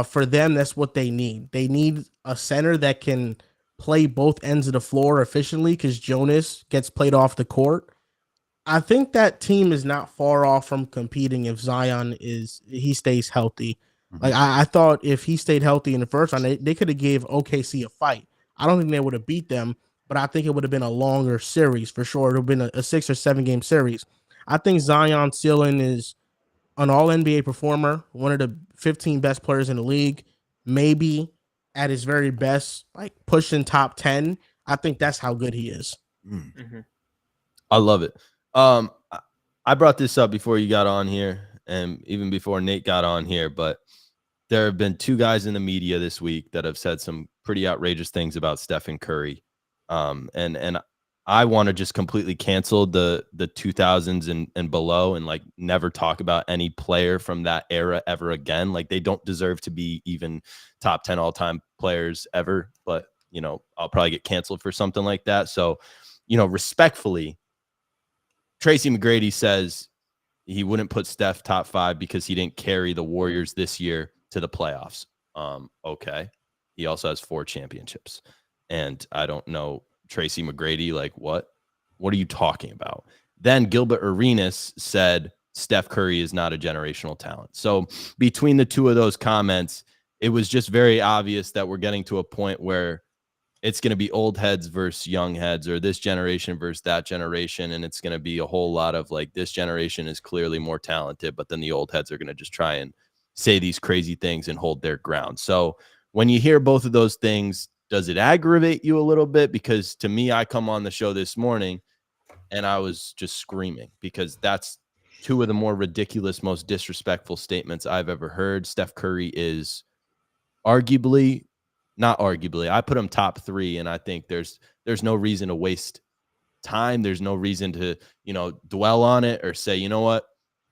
for them, that's what they need. They need a center that can play both ends of the floor efficiently because Jonas gets played off the court. I think that team is not far off from competing if Zion he stays healthy. Like I thought if he stayed healthy in the first round, they could have gave OKC a fight. I don't think they would have beat them, but I think it would have been a longer series for sure. It would have been a 6 or 7 game series. I think Zion ceiling is an all NBA performer, one of the 15 best players in the league, maybe at his very best, like pushing top 10. I think that's how good he is. I love it. I brought this up before you got on here and even before Nate got on here, but there have been 2 guys in the media this week that have said some pretty outrageous things about Stephen Curry. And I want to just completely cancel the 2000s and below and like never talk about any player from that era ever again. Like they don't deserve to be even top 10 all-time players ever, but you know, I'll probably get canceled for something like that. So, you know, respectfully, Tracy McGrady says he wouldn't put Steph top 5 because he didn't carry the Warriors this year to the playoffs. Okay. He also has 4 championships. And I don't know, Tracy McGrady, like what are you talking about? Then Gilbert Arenas said Steph Curry is not a generational talent. So between the 2 of those comments, it was just very obvious that we're getting to a point where it's going to be old heads versus young heads, or this generation versus that generation. And it's going to be a whole lot of like, this generation is clearly more talented, but then the old heads are going to just try and say these crazy things and hold their ground. So when you hear both of those things, does it aggravate you a little bit? Because to me, I come on the show this morning and I was just screaming because that's 2 of the more ridiculous, most disrespectful statements I've ever heard. Steph Curry is arguably, not arguably, I put him top 3, and I think there's no reason to waste time. There's no reason to, you know, dwell on it or say, you know what,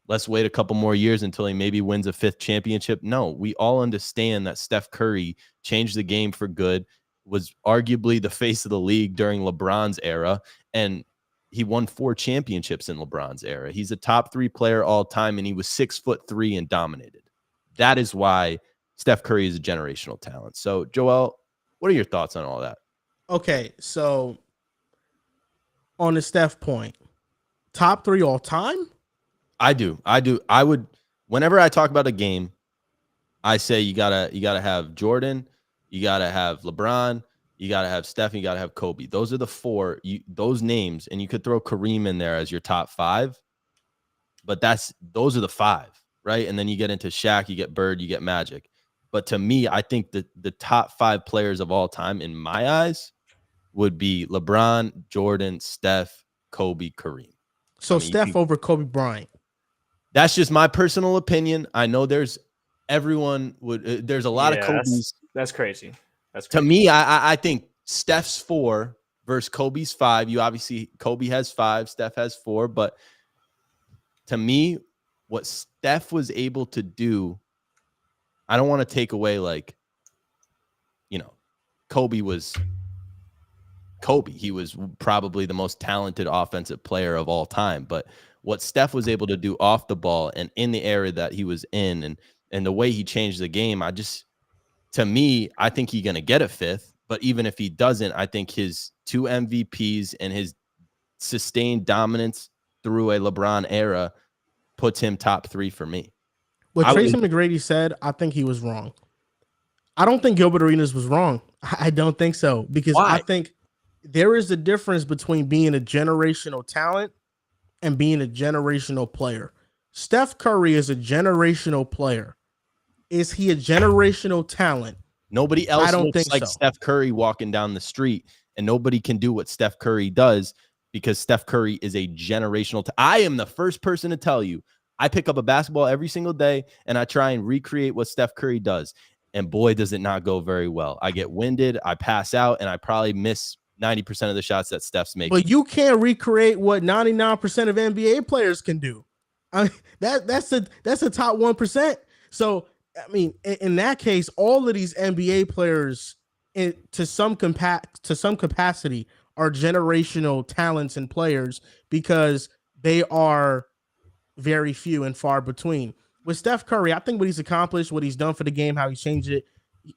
let's wait a couple more years until he maybe wins a 5th championship. No, we all understand that Steph Curry changed the game for good, was arguably the face of the league during LeBron's era, and he won 4 championships in LeBron's era. He's a top 3 player all time, and he was 6'3" and dominated. That is why Steph Curry is a generational talent. So, Joel, what are your thoughts on all that? Okay, so on the Steph point, top 3 all time? I do. I would, whenever I talk about a game, I say you gotta have Jordan, you gotta have LeBron, you gotta have Steph, you gotta have Kobe. Those are the 4. Those names, and you could throw Kareem in there as your top 5, but those are the 5, right? And then you get into Shaq, you get Bird, you get Magic. But to me, I think that the top 5 players of all time, in my eyes, would be LeBron, Jordan, Steph, Kobe, Kareem. So Steph over Kobe Bryant. That's just my personal opinion. I know there's a lot of Kobe's. That's crazy. To me, I think Steph's 4 versus Kobe's 5. You obviously, Kobe has 5, Steph has 4. But to me, what Steph was able to do, I don't want to take away, like, you know, Kobe was Kobe. He was probably the most talented offensive player of all time. But what Steph was able to do off the ball and in the area that he was in, and the way he changed the game, to me, I think he's going to get a 5th. But even if he doesn't, I think his 2 MVPs and his sustained dominance through a LeBron era puts him top 3 for me. What Tracy McGrady said, I think he was wrong. I don't think Gilbert Arenas was wrong. I don't think so, because Why? I think there is a difference between being a generational talent and being a generational player. Steph Curry is a generational player. Is he a generational talent? Nobody else I don't looks think like so. Steph Curry walking down the street, and nobody can do what Steph Curry does because Steph Curry is a generational. I am the first person to tell you, I pick up a basketball every single day and I try and recreate what Steph Curry does. And boy, does it not go very well. I get winded, I pass out, and I probably miss 90% of the shots that Steph's making. But you can't recreate what 99% of NBA players can do. I mean, that's a top 1%. So I mean, in that case, all of these NBA players, to some capacity, are generational talents and players because they are very few and far between. With Steph Curry, I think what he's accomplished, what he's done for the game, how he's changed it,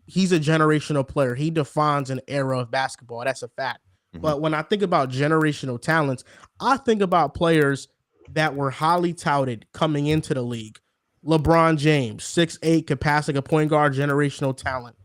he's a generational player. He defines an era of basketball. That's a fact. Mhm. But when I think about generational talents, I think about players that were highly touted coming into the league. LeBron James, 6'8", capacity, a point guard, generational talent.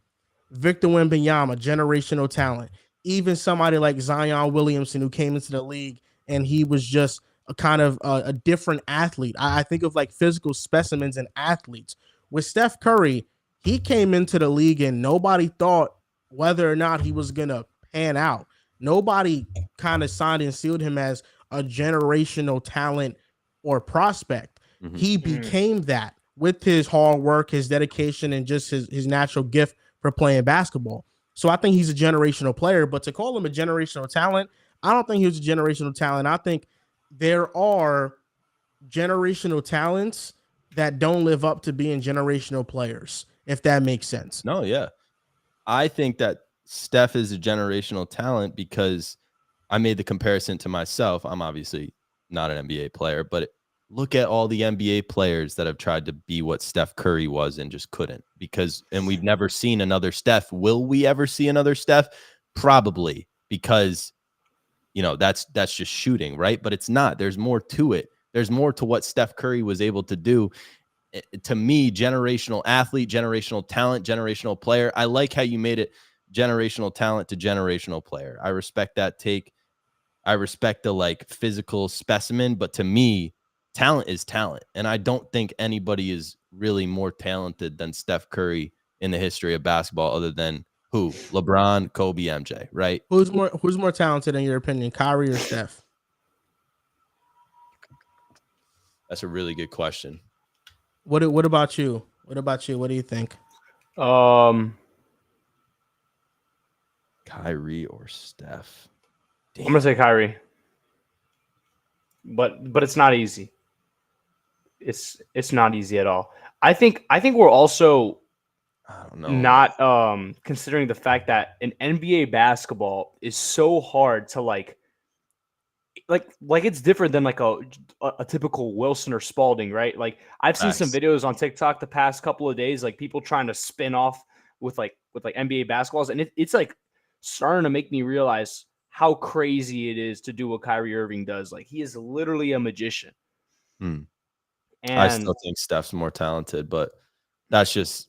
Victor Wembanyama, generational talent. Even somebody like Zion Williamson, who came into the league and he was just a kind of a different athlete. I think of like physical specimens and athletes. With Steph Curry, he came into the league and nobody thought whether or not he was going to pan out. Nobody kind of signed and sealed him as a generational talent or prospect. Mhm. He became that with his hard work, his dedication, and just his natural gift for playing basketball. So I think he's a generational player, but to call him a generational talent, I don't think he was a generational talent. I think there are generational talents that don't live up to being generational players, if that makes sense. No, yeah. I think that Steph is a generational talent because I made the comparison to myself. I'm obviously not an NBA player, but look at all the NBA players that have tried to be what Steph Curry was and just couldn't, and we've never seen another Steph. Will we ever see another Steph? Probably, because that's just shooting, right? But it's not. There's more to it. There's more to what Steph Curry was able to do. To me, generational athlete, generational talent, generational player. I like how you made it generational talent to generational player. I respect that take. I respect the physical specimen, but to me, talent is talent. And I don't think anybody is really more talented than Steph Curry in the history of basketball other than who? LeBron, Kobe, MJ, right? Who's more talented in your opinion, Kyrie or Steph? That's a really good question. What about you? What about you? What do you think? Kyrie or Steph? Damn. I'm gonna say Kyrie, but it's not easy. It's not easy at all. I think we're also not considering the fact that in NBA basketball is so hard to like it's different than like a typical Wilson or Spalding, right? Like I've seen some videos on TikTok the past couple of days, like people trying to spin off with NBA basketballs, and it's like starting to make me realize how crazy it is to do what Kyrie Irving does. Like he is literally a magician. And I still think Steph's more talented, but that's just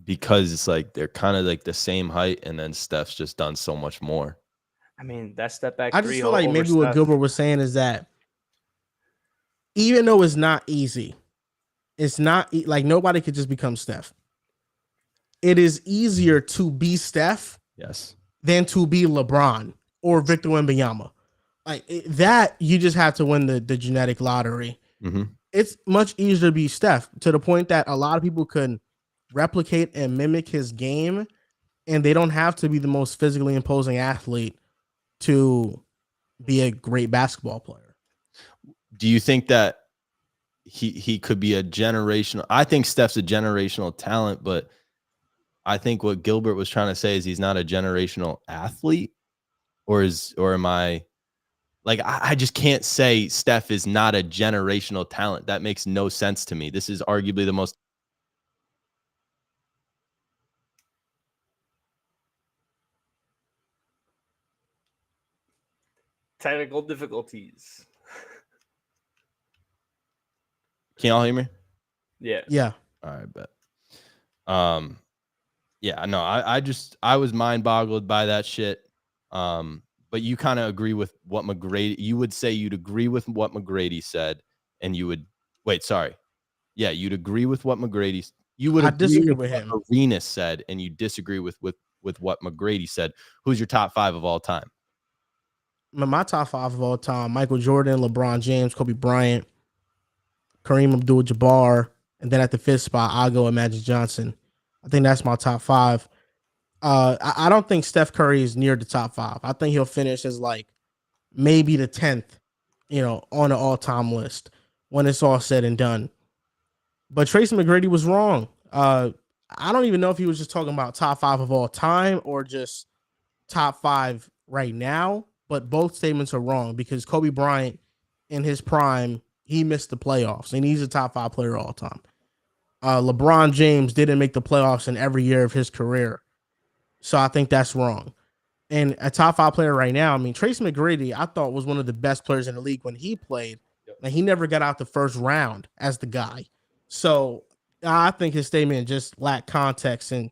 because it's like they're kind of like the same height, and then Steph's just done so much more. I mean, that step back. I just feel like maybe what Gilbert was saying is that even though it's not easy, it's not like nobody could just become Steph. It is easier to be Steph, yes, than to be LeBron or Victor Wembanyama. Like that, you just have to win the genetic lottery. Mm-hmm. It's much easier to be Steph, to the point that a lot of people can replicate and mimic his game, and they don't have to be the most physically imposing athlete to be a great basketball player. Do you think that he could be a generational? I think Steph's a generational talent, but I think what Gilbert was trying to say is he's not a generational athlete, or am I like, I just can't say Steph is not a generational talent. That makes no sense to me. This is arguably the most. Technical difficulties. Can y'all hear me? Yeah. Yeah. All right, bet. Yeah, no, I was mind boggled by that shit. But you kind of agree with what McGrady, you would say you'd agree with what McGrady said, and you would wait, sorry. Yeah, you'd agree with what you would I agree disagree with with what him. Arenas said, and you disagree with what McGrady said. Who's your top 5 of all time? My top 5 of all time: Michael Jordan, LeBron James, Kobe Bryant, Kareem Abdul-Jabbar, and then at the 5th spot, I'll go with Magic Johnson. I think that's my top 5. I don't think Steph Curry is near the top 5. I think he'll finish as like maybe the 10th, on the all-time list when it's all said and done. But Tracy McGrady was wrong. I don't even know if he was just talking about top 5 of all time or just top 5 right now. But both statements are wrong because Kobe Bryant, in his prime, he missed the playoffs, and he's a top 5 player all time. LeBron James didn't make the playoffs in every year of his career. So I think that's wrong. And a top 5 player right now, I mean, Tracy McGrady, I thought was one of the best players in the league when he played. And he never got out the first round as the guy. So I think his statement just lacked context and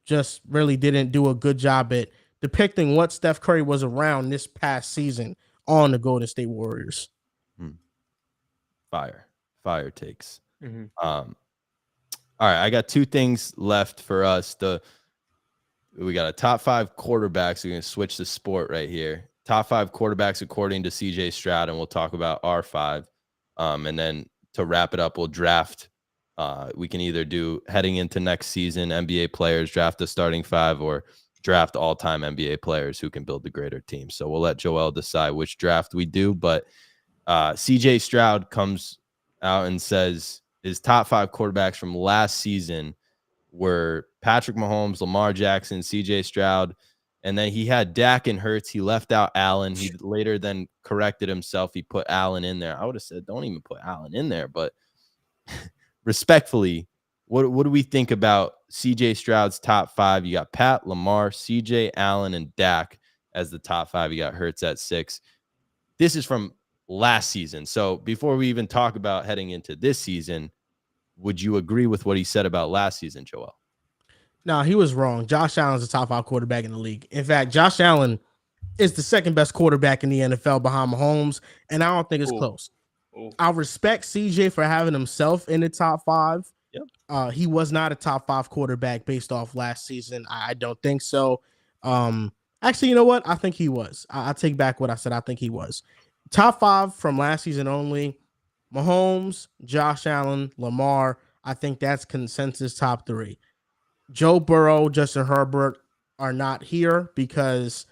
just really didn't do a good job at depicting what Steph Curry was around this past season on the Golden State Warriors. Fire takes. Mm-hmm. All right, I got 2 things left for us. We got a top 5 quarterbacks. We're going to switch the sport right here. Top 5 quarterbacks according to CJ Stroud, and we'll talk about our 5. And then to wrap it up, we'll draft. We can either do heading into next season NBA players, draft the starting 5, or draft all-time NBA players who can build the greater team. So we'll let Joel decide which draft we do. But CJ Stroud comes out and says his top 5 quarterbacks from last season were Patrick Mahomes, Lamar Jackson, CJ Stroud, and then he had Dak and Hurts. He left out Allen. He later then corrected himself. He put Allen in there. I would have said, don't even put Allen in there. But respectfully, what do we think about CJ Stroud's top 5? You got Pat, Lamar, CJ, Allen, and Dak as the top 5. You got Hurts at 6. This is from last season. So before we even talk about heading into this season, would you agree with what he said about last season, Joel? No, he was wrong. Josh Allen's the top 5 quarterback in the league. In fact, Josh Allen is the second best quarterback in the NFL behind Mahomes, and I don't think it's close. I respect CJ for having himself in the top 5. Yep. He was not a top 5 quarterback based off last season. I don't think so. Actually, you know what? I think he was. I take back what I said. I think he was. Top 5 from last season only: Mahomes, Josh Allen, Lamar. I think that's consensus top 3. Joe Burrow, Justin Herbert are not here because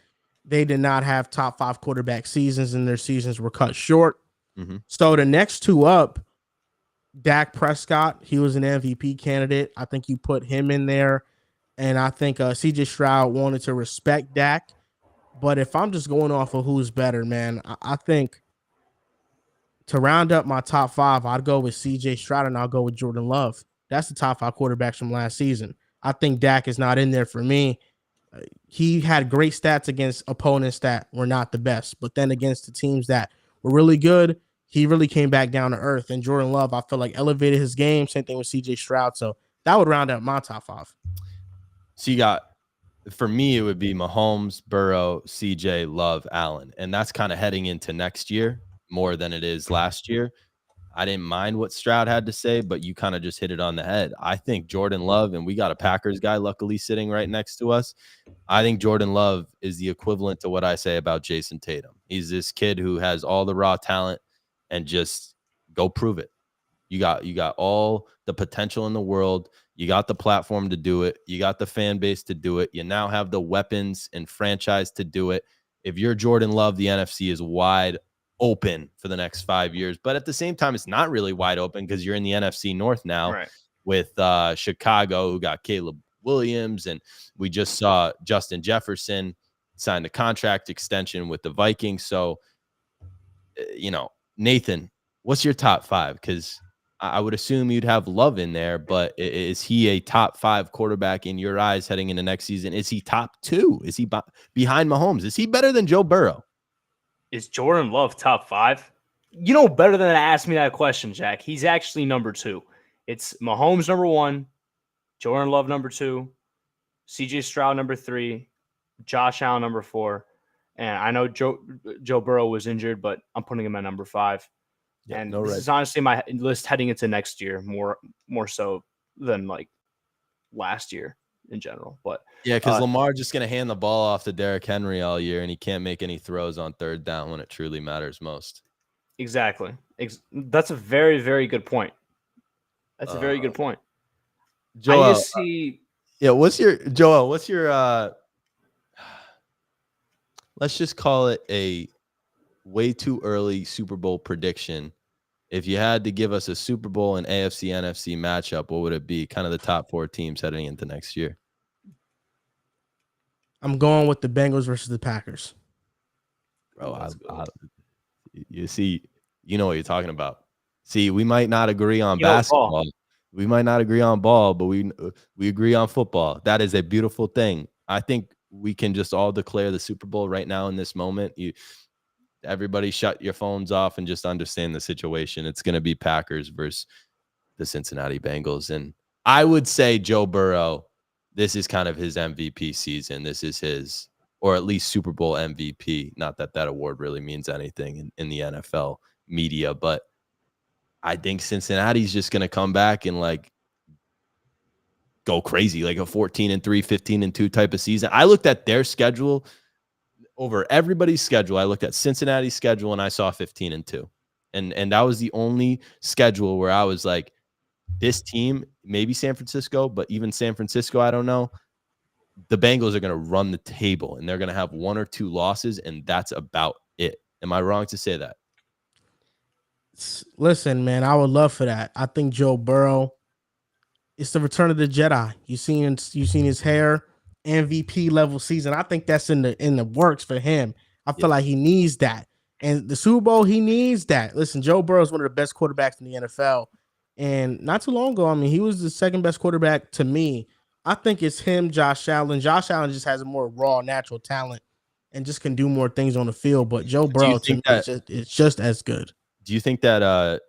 they did not have top 5 quarterback seasons and their seasons were cut short. Mm-hmm. So the next 2 up, Dak Prescott, he was an MVP candidate. I think you put him in there. And I think CJ Stroud wanted to respect Dak. But if I'm just going off of who's better, man, I think to round up my top 5, I'd go with CJ Stroud and I'll go with Jordan Love. That's the top 5 quarterbacks from last season. I think Dak is not in there for me. He had great stats against opponents that were not the best, but then against the teams that were really good, he really came back down to earth. And Jordan Love, I feel like, elevated his game. Same thing with CJ Stroud. So that would round out my top 5. So you got, for me, it would be Mahomes, Burrow, CJ, Love, Allen. And that's kind of heading into next year more than it is last year. I didn't mind what Stroud had to say, but you kind of just hit it on the head. I think Jordan Love, and we got a Packers guy luckily sitting right next to us. I think Jordan Love is the equivalent to what I say about Jayson Tatum. He's this kid who has all the raw talent and just go prove it. You got all the potential in the world. You got the platform to do it. You got the fan base to do it. You now have the weapons and franchise to do it. If you're Jordan Love, the NFC is wide open for the next 5 years. But at the same time, it's not really wide open because you're in the NFC North now, right, with Chicago, who got Caleb Williams. And we just saw Justin Jefferson signed a contract extension with the Vikings. So, Nathan, what's your top 5? Because I would assume you'd have Love in there, but is he a top 5 quarterback in your eyes heading into next season? Is he top 2? Is he behind Mahomes? Is he better than Joe Burrow? Is Jordan Love top 5? You know better than to ask me that question, Jack. He's actually number 2. It's Mahomes number 1, Jordan Love number 2, CJ Stroud number 3, Josh Allen number 4, and I know Joe Burrow was injured, but I'm putting him at number 5. Yeah, And no this red. is honestly my list heading into next year, more so than like last year in general. But Yeah, because Lamar just going to hand the ball off to Derrick Henry all year, and he can't make any throws on third down when it truly matters most. Exactly. That's a very, very good point. That's a very good point. Joel, I just see. Yeah, what's your let's just call it a way too early Super Bowl prediction. If you had to give us a Super Bowl and AFC NFC matchup, what would it be? Kind of the top 4 teams heading into next year. I'm going with the Bengals versus the Packers. Bro, you see, you know what you're talking about. See, we might not agree on basketball. We might not agree on ball, but we agree on football. That is a beautiful thing. I think we can just all declare the Super Bowl right now in this moment. Everybody shut your phones off and just understand the situation. It's going to be Packers versus the Cincinnati Bengals. And I would say Joe Burrow, this is kind of his MVP season. This is his, or at least Super Bowl MVP. Not that that award really means anything in the NFL media, but I think Cincinnati's just going to come back and like go crazy, like a 14-3, 15-2 type of season. I looked at their schedule over everybody's schedule. I looked at Cincinnati's schedule and I saw 15-2. And that was the only schedule where I was like, this team, maybe San Francisco, but even San Francisco, I don't know. The Bengals are going to run the table and they're going to have 1 or 2 losses, and that's about it. Am I wrong to say that? Listen, man, I would love for that. I think Joe Burrow, it's the return of the Jedi. You've seen his hair, MVP level season. I think that's in the works for him. I feel like he needs that. And the Super Bowl, he needs that. Listen, Joe Burrow is one of the best quarterbacks in the NFL. And not too long ago, I mean, he was the second best quarterback to me. I think it's him, Josh Allen. Josh Allen just has a more raw, natural talent and just can do more things on the field. But Joe Burrow, to me, it's just as good. Do you think that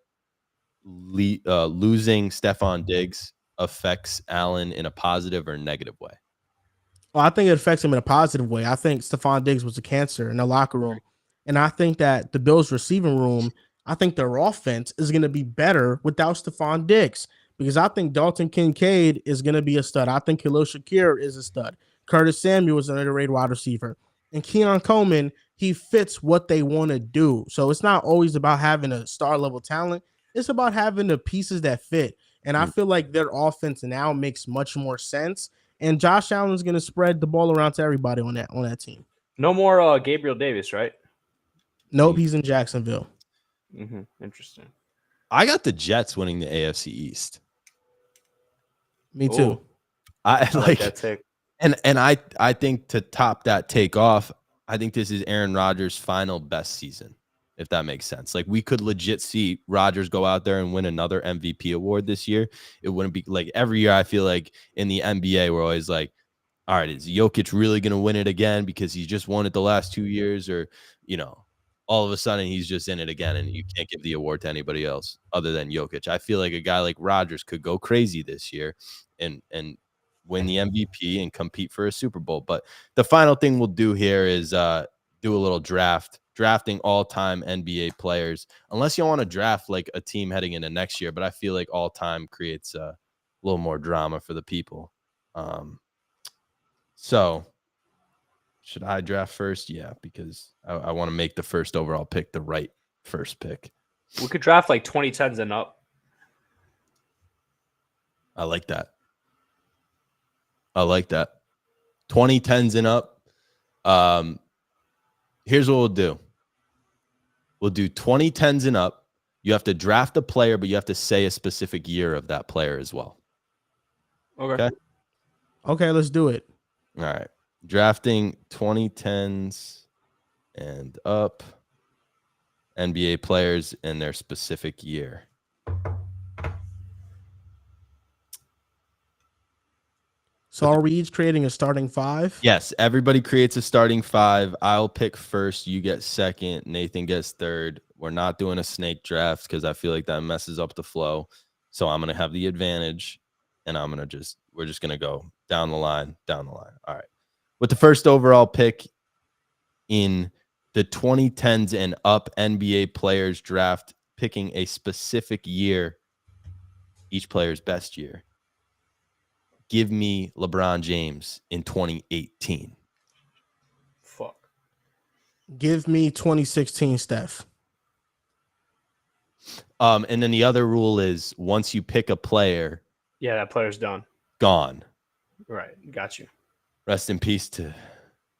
losing Stephon Diggs affects Allen in a positive or negative way? Well, I think it affects him in a positive way. I think Stephon Diggs was a cancer in the locker room. And I think that the Bills receiving room, I think their offense is going to be better without Stephon Diggs, because I think Dalton Kincaid is going to be a stud. I think Khalil Shakir is a stud. Curtis Samuel is an underrated wide receiver. And Keon Coleman, he fits what they want to do. So it's not always about having a star level talent. It's about having the pieces that fit. And I feel like their offense now makes much more sense. And Josh Allen is going to spread the ball around to everybody on that team. No more Gabriel Davis, right? Nope, he's in Jacksonville. Interesting. I got the Jets winning the AFC East. Me too. Ooh. I like that take. And I think to top that take off, I think this is Aaron Rodgers' final best season, if that makes sense. Like, we could legit see Rodgers go out there and win another MVP award this year. It wouldn't be like every year. I feel like in the NBA, we're always like, all right, is Jokic really going to win it again because he just won it the last 2 years? Or, all of a sudden he's just in it again and you can't give the award to anybody else other than Jokic. I feel like a guy like Rodgers could go crazy this year and win the MVP and compete for a Super Bowl. But the final thing we'll do here is do a little drafting all-time NBA players, unless you want to draft like a team heading into next year. But I feel like all-time creates a little more drama for the people. So should I draft first? Yeah, because I want to make the first overall pick the right first pick. We could draft like 2010s and up. I like that. 2010s and up. Here's what we'll do. We'll do 2010s and up. You have to draft a player, but you have to say a specific year of that player as well. Okay, let's do it. All right. Drafting 2010s and up NBA players in their specific year. So are we each creating a starting 5? Yes, everybody creates a starting 5. I'll pick first. You get second. Nathan gets third. We're not doing a snake draft because I feel like that messes up the flow. So I'm going to have the advantage, and we're just going to go Down the line. All right. With the first overall pick in the 2010s and up NBA players draft, picking a specific year, each player's best year. Give me LeBron James in 2018. Fuck. Give me 2016 Steph. And then the other rule is once you pick a player, Yeah, that player's done. gone. Right. Got you. Rest in peace to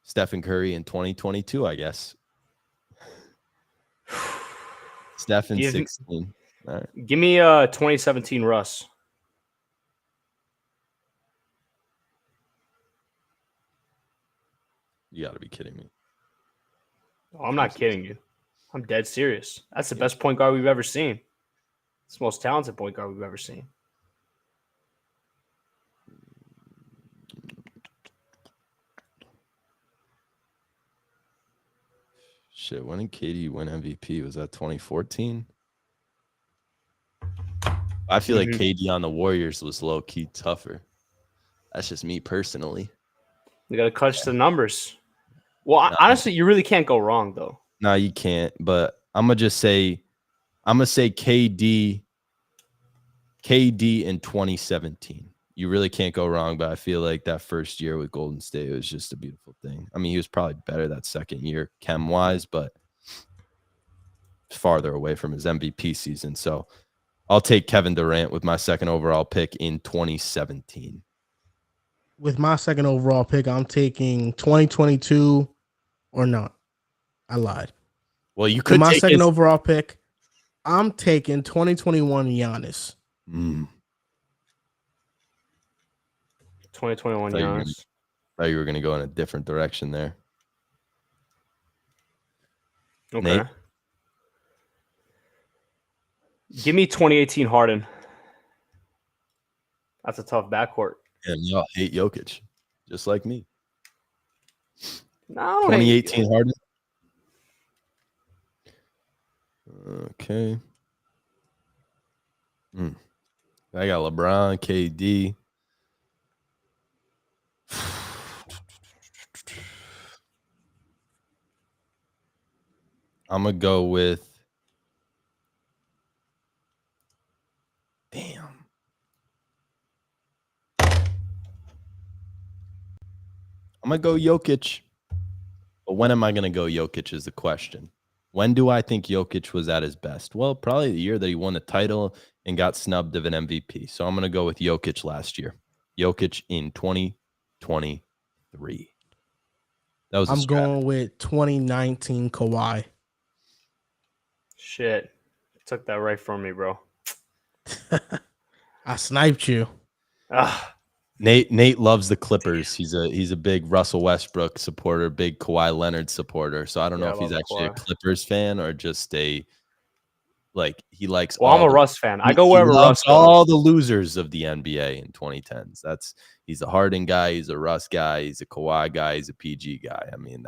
Stephen Curry in 2022, I guess. Steph in 16. All right. Give me 2017 Russ. You got to be kidding me. Oh, I'm not kidding you. I'm dead serious. That's the best point guard we've ever seen. It's the most talented point guard we've ever seen. Shit, when did KD win MVP? Was that 2014? I feel like KD on the Warriors was low-key tougher. That's just me personally. We got to clutch the numbers. Well, honestly, you really can't go wrong, though. No, you can't. But I'm going to say KD in 2017. You really can't go wrong, but I feel like that first year with Golden State was just a beautiful thing. I mean, he was probably better that second year chem-wise, but farther away from his MVP season. So I'll take Kevin Durant with my second overall pick in 2017. With my second overall pick, I'm taking 2022 or not. I lied. Well, you could my take second overall pick. I'm taking 2021 Giannis. 2021 Giannis. Thought you were going to go in a different direction there. Okay. Nate? Give me 2018 Harden. That's a tough backcourt. And y'all hate Jokic, just like me. No, 2018 Harden. Okay. I got LeBron, KD. I'm going to go with. Damn. I'm going to go Jokic. But when am I going to go Jokic is the question. When do I think Jokic was at his best? Well, probably the year that he won the title and got snubbed of an MVP. So I'm going to go with Jokic last year. Jokic in 2023. That was. I'm going with 2019 Kawhi. Shit. Took that right from me, bro. I sniped you. Nate loves the Clippers. He's a big Russell Westbrook supporter, big Kawhi Leonard supporter. So I don't know if he's actually a Clippers fan or just he likes. Well, I'm a Russ fan. I go wherever Russ goes. All the losers of the NBA in 2010s. He's a Harden guy. He's a Russ guy. He's a Kawhi guy. He's a PG guy. I mean,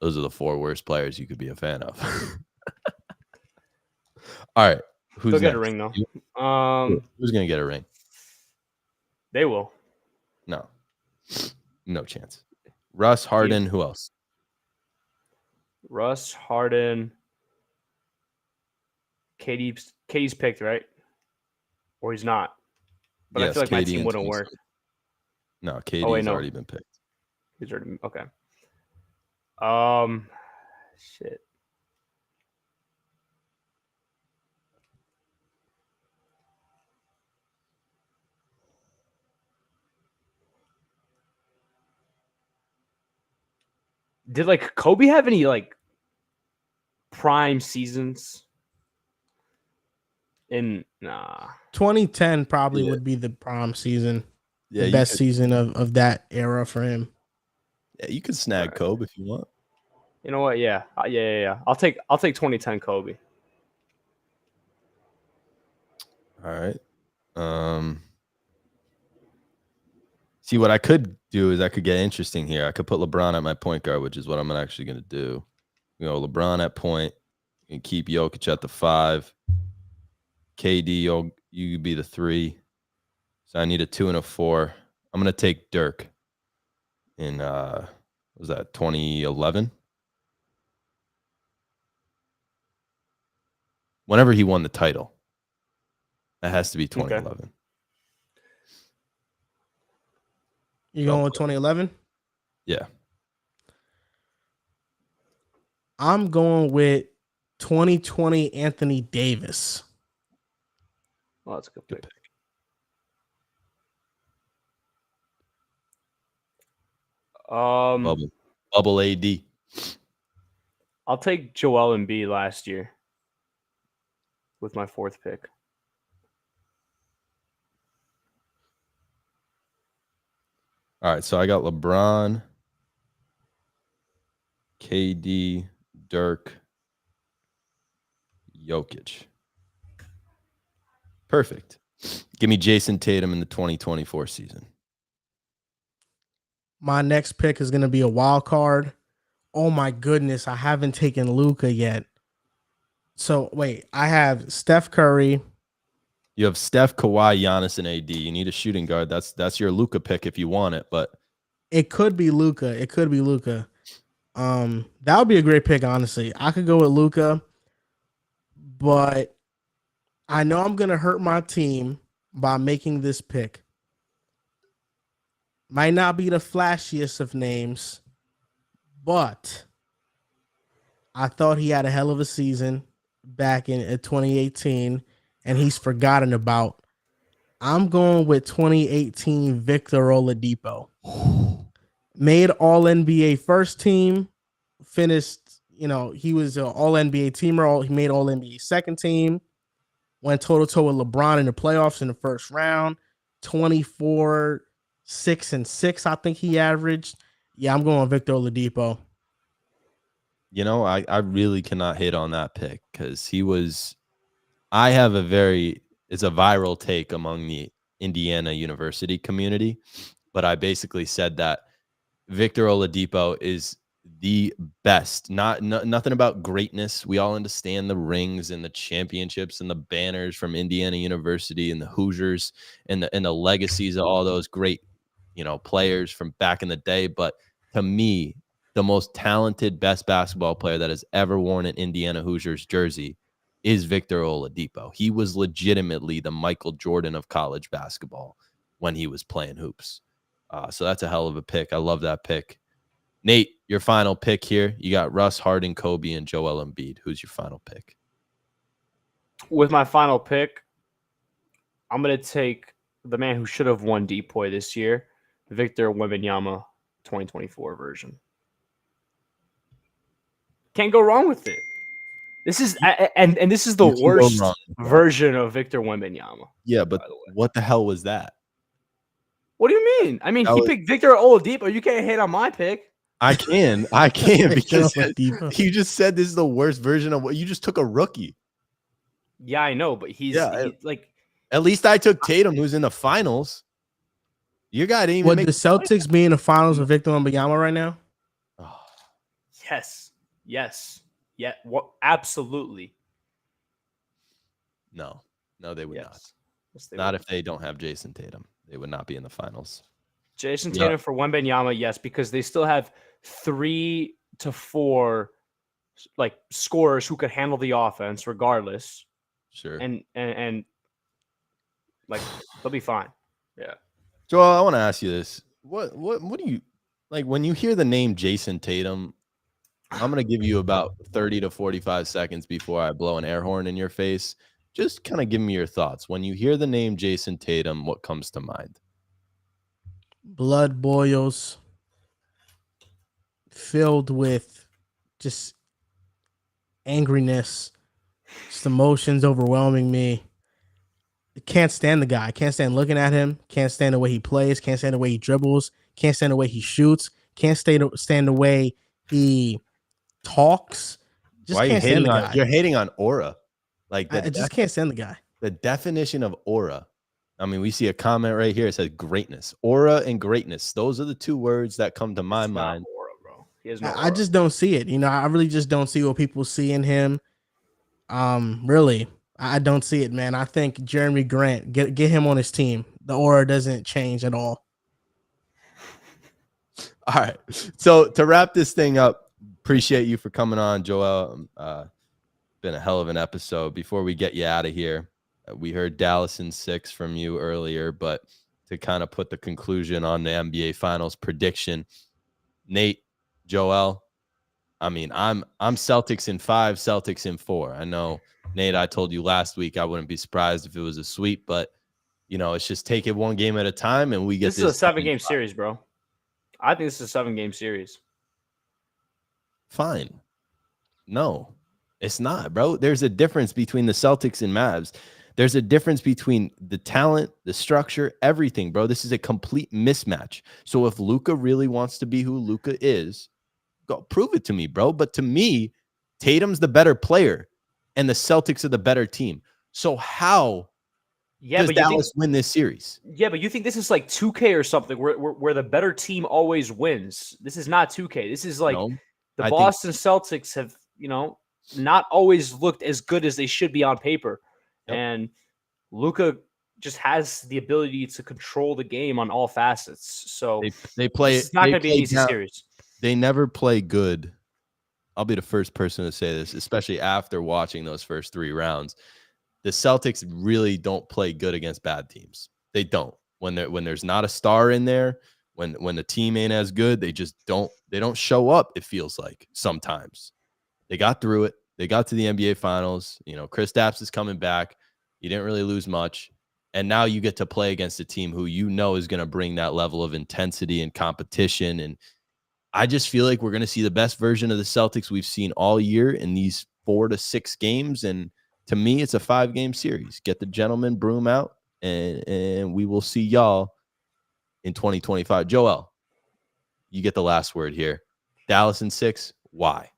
those are the four worst players you could be a fan of. All right, who's gonna get a ring though? Who's gonna get a ring? They will. No chance. Russ, Harden, who else? Russ, Harden. KD's picked, right? Or he's not. But yes, I feel like my KD team wouldn't work. No, KD's already been picked. He's already okay. Shit. Did Kobe have any prime seasons? Nah. 2010 probably would be the prime season. Yeah, the best season of that era for him. Yeah, you could snag Kobe if you want. You know what? Yeah. I'll take 2010 Kobe. All right. See, what I could do is I could get interesting here. I could put LeBron at my point guard, which is what I'm actually going to do. LeBron at point and keep Jokic at the 5. KD, you be the 3. So I need a 2 and a 4. I'm going to take Dirk in, was that 2011? Whenever he won the title. That has to be 2011. Okay. You going with 2011? Yeah. I'm going with 2020 Anthony Davis. Well, that's a good pick. Bubble AD. I'll take Joel Embiid last year with my 4th pick. All right, so I got LeBron, KD, Dirk, Jokic. Perfect. Give me Jayson Tatum in the 2024 season. My next pick is going to be a wild card. Oh my goodness, I haven't taken Luka yet. So wait, I have Steph Curry. You have Steph, Kawhi, Giannis, and AD. You need a shooting guard. That's your Luka pick if you want it, but it could be Luka. That would be a great pick, honestly. I could go with Luka, but I know I'm gonna hurt my team by making this pick. Might not be the flashiest of names, but I thought he had a hell of a season back in 2018, and he's forgotten about. I'm going with 2018 Victor Oladipo. Made All-NBA first team, finished, he was an All-NBA teamer. He made All-NBA second team, went toe-to-toe with LeBron in the playoffs in the first round, 24, 6 and 6, I think he averaged. Yeah, I'm going Victor Oladipo. I really cannot hit on that pick because it's a viral take among the Indiana University community, but I basically said that Victor Oladipo is the best. Nothing about greatness. We all understand the rings and the championships and the banners from Indiana University and the Hoosiers and the legacies of all those great, players from back in the day. But to me, the most talented, best basketball player that has ever worn an Indiana Hoosiers jersey is Victor Oladipo. He was legitimately the Michael Jordan of college basketball when he was playing hoops. So that's a hell of a pick. I love that pick. Nate, your final pick here. You got Russ, Harden, Kobe, and Joel Embiid. Who's your final pick? With my final pick, I'm going to take the man who should have won Depoy this year, Victor Wembanyama 2024 version. Can't go wrong with it. This is and this is the worst version of Victor Wembanyama. Yeah, but what the hell was that? What do you mean? I mean, he picked Victor Oladipo. You can't hate on my pick. I can because you just said this is the worst version of what you just took a rookie. Yeah, I know, but he's like. At least I took Tatum, who's in the finals. Your guy didn't even Would the Celtics be in the finals with Victor Wembanyama right now? Oh. Yes. Yeah. What? Absolutely. No, they would not. Yes, they not would. If they don't have Jayson Tatum. They would not be in the finals. Jayson Tatum for Wembanyama, yes, because they still have 3 to 4 scorers who could handle the offense regardless. Sure. And they'll be fine. Yeah. Joel, I want to ask you this. What do you like when you hear the name Jayson Tatum? I'm going to give you about 30 to 45 seconds before I blow an air horn in your face. Just kind of give me your thoughts. When you hear the name Jayson Tatum, what comes to mind? Blood boils, filled with just angriness, just emotions overwhelming me. Can't stand the guy. Can't stand looking at him. Can't stand the way he plays. Can't stand the way he dribbles. Can't stand the way he shoots. Can't stand the way he talks. Just can't stand the guy. You're hating on aura. Like I just can't stand the guy. The definition of aura. I mean, we see a comment right here. It says greatness. Aura and greatness. Those are the two words that come to my mind. Aura, bro. He has no aura. I just don't see it. I really just don't see what people see in him. Really, I don't see it, man. I think Jeremy Grant, get him on his team. the aura doesn't change at all. All right. So to wrap this thing up, appreciate you for coming on, Joel. Been a hell of an episode. Before we get you out of here, we heard Dallas in 6 from you earlier, but to kind of put the conclusion on the NBA Finals prediction, Nate, Joel, I mean, I'm Celtics in 5, Celtics in 4. I know, Nate, I told you last week I wouldn't be surprised if it was a sweep, but it's just take it one game at a time, and we get This is a 7-game series, bro. I think this is a 7-game series. Fine. No, it's not, bro. There's a difference between the Celtics and Mavs. There's a difference between the talent, the structure, everything, bro. This is a complete mismatch. So if Luka really wants to be who Luka is, go prove it to me, bro. But to me, Tatum's the better player and the Celtics are the better team. So how does Dallas win this series? Yeah, but you think this is like 2K or something where the better team always wins. This is not 2K. This is like the Boston Celtics have, not always looked as good as they should be on paper. Yep. And Luka just has the ability to control the game on all facets. So they play. It's not going to be an easy series. They never play good. I'll be the first person to say this, especially after watching those first 3 rounds. The Celtics really don't play good against bad teams. They don't. When there's not a star in there, when the team ain't as good, they just don't. They don't show up. It feels like sometimes they got through it. They got to the NBA Finals. Chris Stapps is coming back. You didn't really lose much. And now you get to play against a team who is going to bring that level of intensity and competition. And I just feel like we're going to see the best version of the Celtics we've seen all year in these 4 to 6 games. And to me, it's a 5-game series. Get the gentleman broom out, and we will see y'all in 2025. Joel, you get the last word here. Dallas in 6. Why?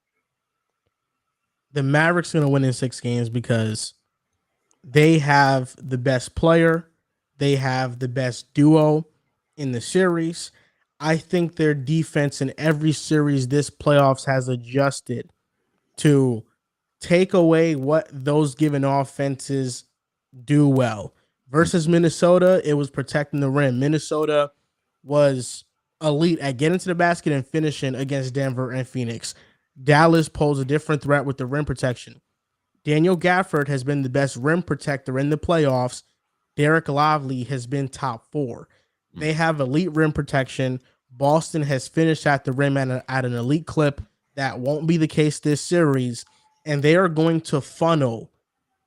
The Mavericks are going to win in 6 games because they have the best player. They have the best duo in the series. I think their defense in every series this playoffs has adjusted to take away what those given offenses do well. Versus Minnesota, it was protecting the rim. Minnesota was elite at getting to the basket and finishing against Denver and Phoenix. Dallas posed a different threat with the rim protection. Daniel Gafford has been the best rim protector in the playoffs. Derek Lively has been top 4. They have elite rim protection. Boston has finished at the rim at an elite clip. That won't be the case this series. And they are going to funnel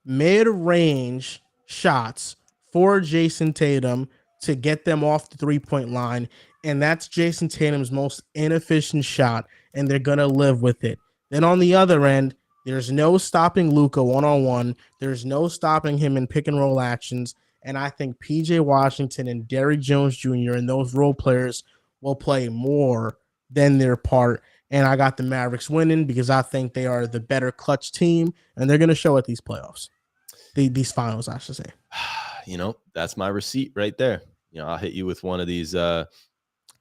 mid-range shots for Jayson Tatum to get them off the 3-point line. And that's Jayson Tatum's most inefficient shot, and they're going to live with it. Then on the other end, there's no stopping Luka one-on-one. There's no stopping him in pick-and-roll actions. And I think P.J. Washington and Derrick Jones Jr. and those role players will play more than their part. And I got the Mavericks winning because I think they are the better clutch team, and they're going to show at these playoffs. These finals, I should say. That's my receipt right there. I'll hit you with one of these. I'm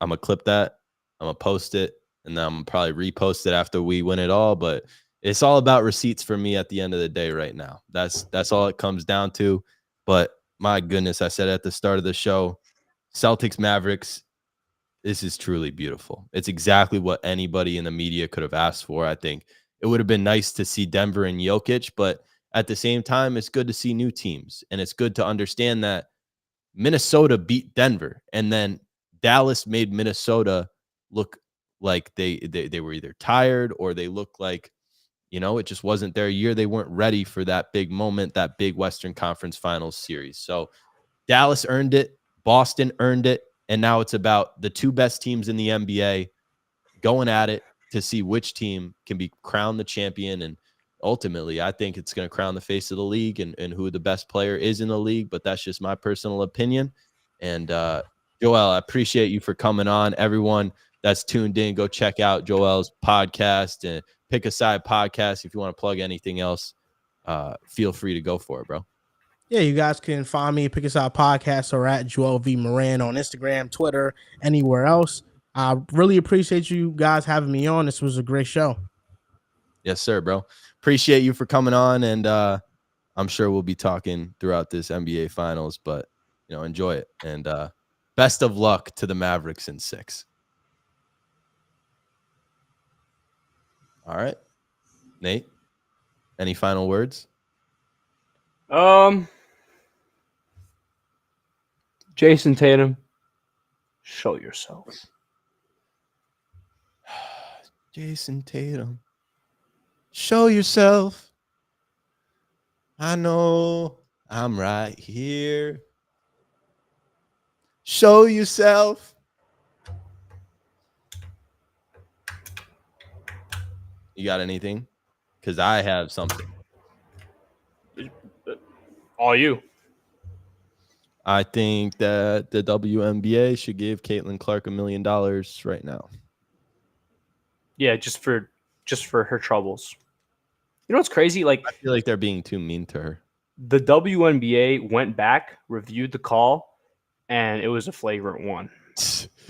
going to clip that. I'm going to post it, and then I'm going to probably repost it after we win it all. But it's all about receipts for me at the end of the day right now. That's all it comes down to. But my goodness, I said at the start of the show, Celtics, Mavericks, this is truly beautiful. It's exactly what anybody in the media could have asked for. I think it would have been nice to see Denver and Jokic, but at the same time, it's good to see new teams. And it's good to understand that Minnesota beat Denver, and then Dallas made Minnesota look like they were either tired or they looked like, it just wasn't their year. They weren't ready for that big moment, that big Western Conference Finals series. So Dallas earned it. Boston earned it. And now it's about the 2 best teams in the NBA going at it to see which team can be crowned the champion. And ultimately, I think it's going to crown the face of the league and who the best player is in the league. But that's just my personal opinion. And Joel, I appreciate you for coming on. Everyone that's tuned in, go check out Joel's podcast and Pick a Side podcast. If you want to plug anything else, feel free to go for it, bro. Yeah, you guys can find me, Pick a Side podcast, or at Joel V. Moran on Instagram, Twitter, anywhere else. I really appreciate you guys having me on. This was a great show. Yes, sir, bro. Appreciate you for coming on, and I'm sure we'll be talking throughout this NBA Finals, but enjoy it. And best of luck to the Mavericks in 6. All right, Nate, any final words? Jayson Tatum, show yourself. Jayson Tatum, show yourself. I know I'm right here. Show yourself. You got anything? Because I have something. All you. I think that the WNBA should give Caitlin Clark $1 million right now. Yeah, just for her troubles. You know what's crazy? Like, I feel like they're being too mean to her. The WNBA went back, reviewed the call, and it was a flagrant one.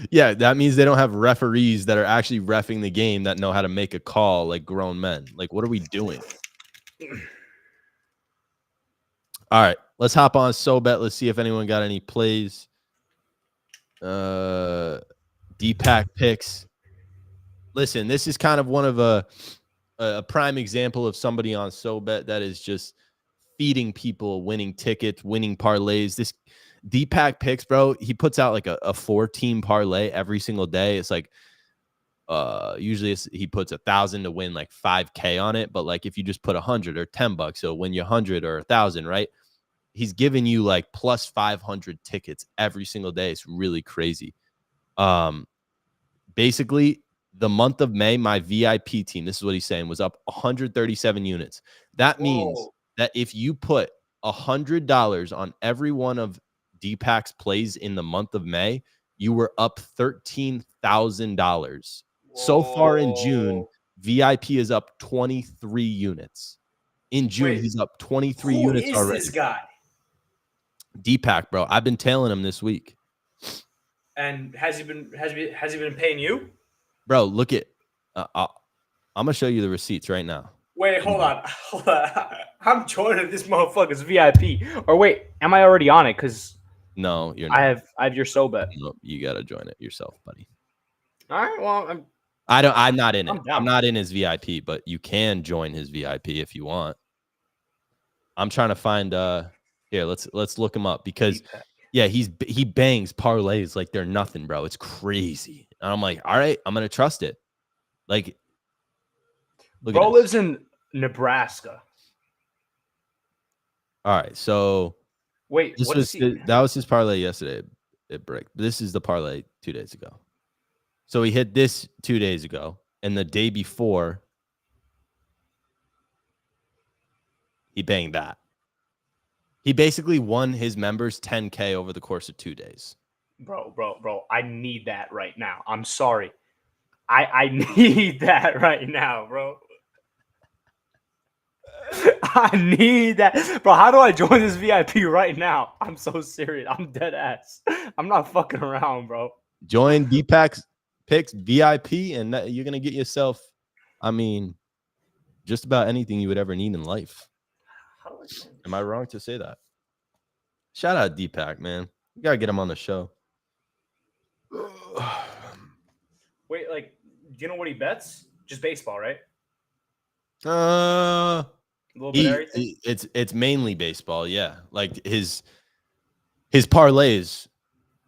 Yeah, that means they don't have referees that are actually reffing the game that know how to make a call like grown men. Like, what are we doing? All right, let's hop on SoBet. Let's see if anyone got any plays. D-Pack picks. Listen, this is kind of one of a prime example of somebody on SoBet that is just feeding people winning tickets, winning parlays. This D-Pack picks, bro, he puts out like a 4-team parlay every single day. It's like usually he puts 1,000 to win like 5K on it, but like if you just put 100 or $10, so win you 100 or 1,000, right? He's giving you like plus 500 tickets every single day. It's really crazy. Basically, the month of May, my VIP team, this is what he's saying, was up 137 units. That means that if you put $100 on every one of D-Pack's plays in the month of May, you were up $13,000. So far in June, VIP is up 23 units. In June, he's up 23 units already. Who is this guy? D-Pack, bro. I've been tailing him this week. And has he been paying you? Bro, look at I'm gonna show you the receipts right now. Wait, hold on. I'm joining this motherfucker's VIP. Or wait, am I already on it? Because no, you're not. I have your SoBet. No, you gotta join it yourself, buddy. All right, well, I'm not in it. I'm not in his VIP, but you can join his VIP if you want. I'm trying to find here, let's look him up because yeah, he bangs parlays like they're nothing, bro. It's crazy. And I'm like, all right, I'm gonna trust it. Like, bro lives in Nebraska. All right, so wait, that was his parlay yesterday. It break. This is the parlay 2 days ago. So he hit this 2 days ago, and the day before, he banged that. He basically won his members 10K over the course of 2 days. Bro, I need that right now. I'm sorry. I need that right now, bro. I need that. Bro, how do I join this VIP right now? I'm so serious. I'm dead ass. I'm not fucking around, bro. Join D-Pack's Picks VIP, and you're going to get yourself, I mean, just about anything you would ever need in life. Am I wrong to say that? Shout out D-Pack, man. You got to get him on the show. Wait, like, do you know what he bets? Just baseball, right? A little bit of everything? It's mainly baseball, yeah. Like his parlays,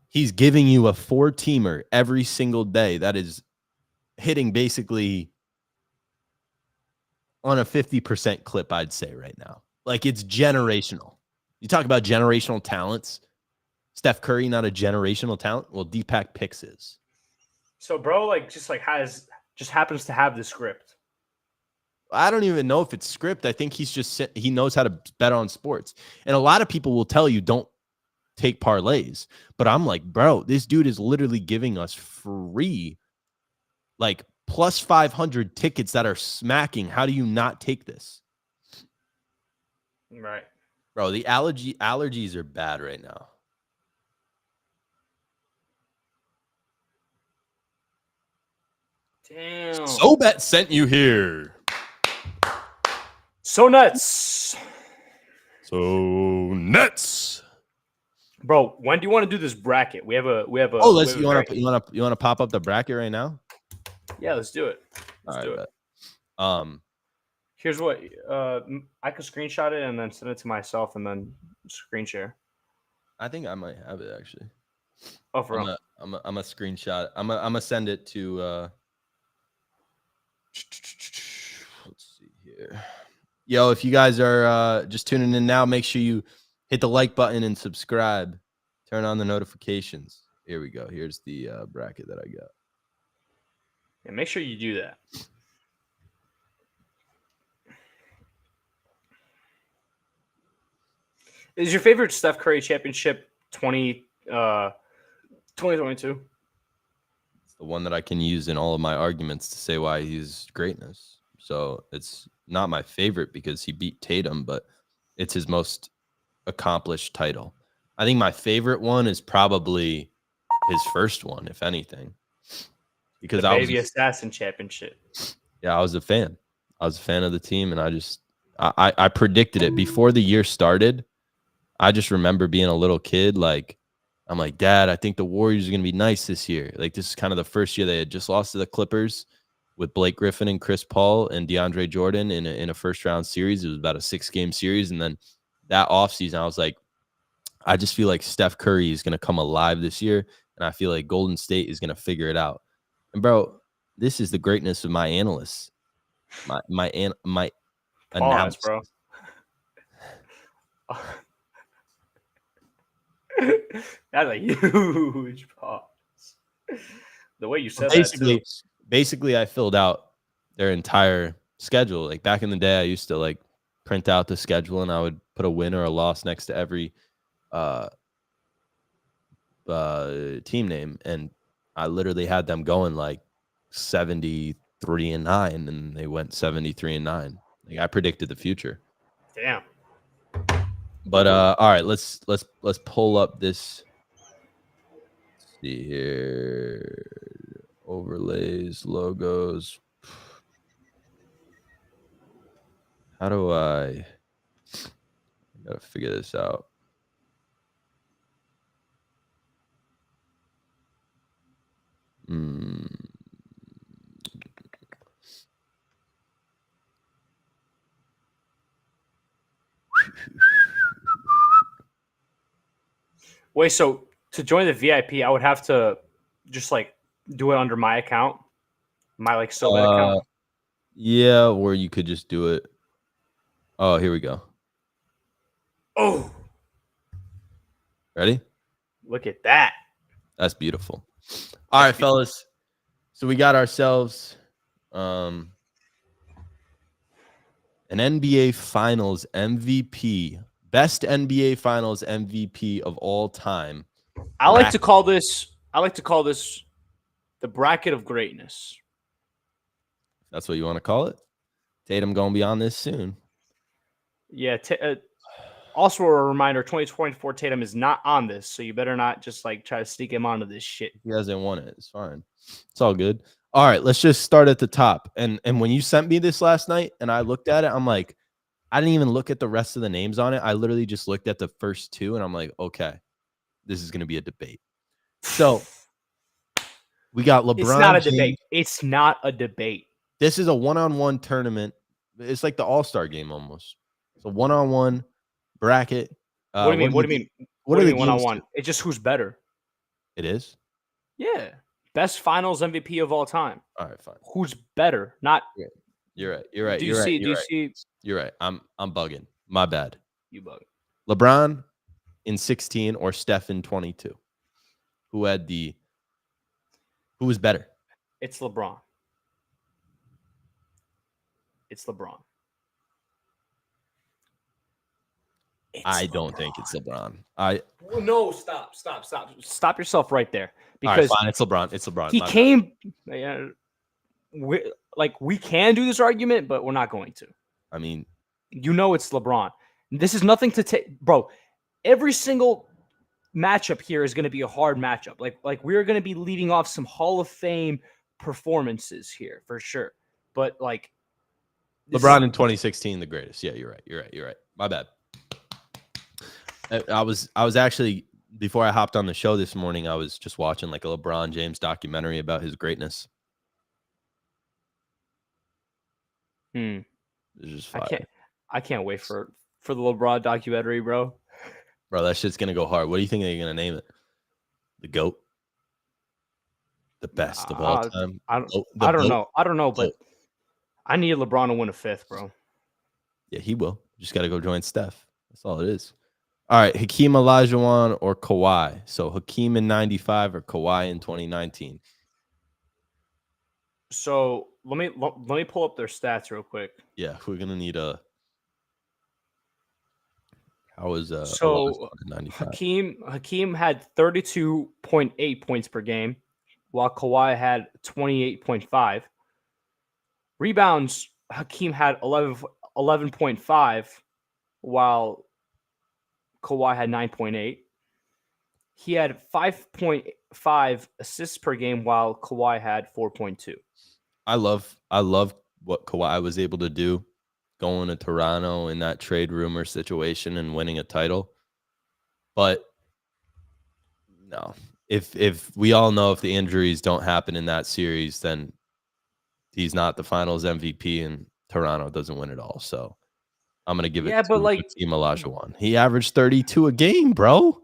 he's giving you a 4-teamer every single day that is hitting basically on a 50% clip, I'd say right now. Like, it's generational. You talk about generational talents. Steph Curry, not a generational talent. Well, D-Pack Picks is. So, bro, like, just happens to have the script. I don't even know if it's script. I think he knows how to bet on sports. And a lot of people will tell you don't take parlays. But I'm like, bro, this dude is literally giving us free, like, plus 500 tickets that are smacking. How do you not take this? Right. Bro, the allergies are bad right now. Damn. SoBet sent you here. So nuts. So nuts. Bro, when do you want to do this bracket? We have a. Oh, we have you a want to pop up the bracket right now? Yeah, let's do it. Let's do it. Bet. Here's what I could screenshot it and then send it to myself and then screen share. I think I might have it actually. Oh, for real? I'm a screenshot. I'm gonna send it to. Let's see here. Yo, if you guys are just tuning in now, make sure you hit the like button and subscribe. Turn on the notifications. Here we go. Here's the bracket that I got. Yeah, make sure you do that. Is your favorite Steph Curry championship 2022? It's the one that I can use in all of my arguments to say why he's greatness. So it's not my favorite because he beat Tatum, but it's his most accomplished title. I think my favorite one is probably his first one, if anything, because the Baby Assassin Championship. Yeah, I was a fan. I was a fan of the team, and I predicted it before the year started. I just remember being a little kid, like, I'm like, Dad, I think the Warriors are going to be nice this year. Like, this is kind of the first year they had just lost to the Clippers with Blake Griffin and Chris Paul and DeAndre Jordan in a first-round series. It was about a 6-game series, and then that offseason, I was like, I just feel like Steph Curry is going to come alive this year, and I feel like Golden State is going to figure it out. And, bro, this is the greatness of my analysts, my Pause, bro. That's a huge pause. The way you said basically, I filled out their entire schedule. Like back in the day, I used to like print out the schedule and I would put a win or a loss next to every team name, and I literally had them going like 73-9, and they went 73-9. Like I predicted the future. Damn. But all right, let's pull up this. Let's see here. Overlays, logos. How do I gotta figure this out. Wait, so to join the VIP, I would have to just like do it under my account, my like SoBet account. Yeah, or you could just do it. Oh, here we go. Oh, ready? Look at that. That's beautiful. All right, fellas. So we got ourselves an NBA Finals MVP, best NBA Finals MVP of all time. I like to call this the bracket of greatness. That's what you want to call it? Tatum going to be on this soon. Yeah. Also, a reminder: 2024 Tatum is not on this, so you better not just like try to sneak him onto this shit. He hasn't won it. It's fine. It's all good. All right, let's just start at the top. And when you sent me this last night and I looked at it, I'm like, I didn't even look at the rest of the names on it. I literally just looked at the first two, and I'm like, okay, this is going to be a debate. So we got LeBron. It's not a debate. It's not a debate. This is a one-on-one tournament. It's like the All-Star game almost. It's a one-on-one bracket. What do you mean? What do you mean? What do you mean one-on-one? It's just who's better. It is? Yeah. Best Finals MVP of all time. All right, fine. Who's better? Not. You're right. You're right. Do you see? Do you see? You're right. I'm bugging. My bad. You bug. LeBron in 16 or Steph in 22? Who was better? It's LeBron. It's LeBron. I don't think it's LeBron. No, stop yourself right there. Because all right, fine, it's LeBron. It's LeBron. He came. We can do this argument, but we're not going to. I mean, it's LeBron. This is nothing to take, bro. Every single matchup here is going to be a hard matchup. Like we're going to be leading off some Hall of Fame performances here for sure. But like LeBron in 2016, the greatest. Yeah, you're right. My bad. I was actually before I hopped on the show this morning, I was just watching like a LeBron James documentary about his greatness. It's just fire. I can't wait for the LeBron documentary, bro. Bro, that shit's gonna go hard. What do you think they're gonna name it? The GOAT? The best of all time? I don't know, but I need LeBron to win a fifth, bro. Yeah, he will. Just got to go join Steph. That's all it is. All right, Hakeem Olajuwon or Kawhi? So Hakeem in 95 or Kawhi in 2019? So let me pull up their stats real quick. Yeah, we're gonna need a. How was so Olajuwon in 95? Hakeem had 32.8 points per game, while Kawhi had 28.5. Rebounds, Hakeem had 11.5, while Kawhi had 9.8. He had 5.5 assists per game, while Kawhi had 4.2. I love what Kawhi was able to do going to Toronto in that trade rumor situation and winning a title. But no, if we all know if the injuries don't happen in that series, then he's not the finals MVP and Toronto doesn't win it all. So I'm gonna give it to Hakeem Olajuwon. He averaged 32 a game, bro.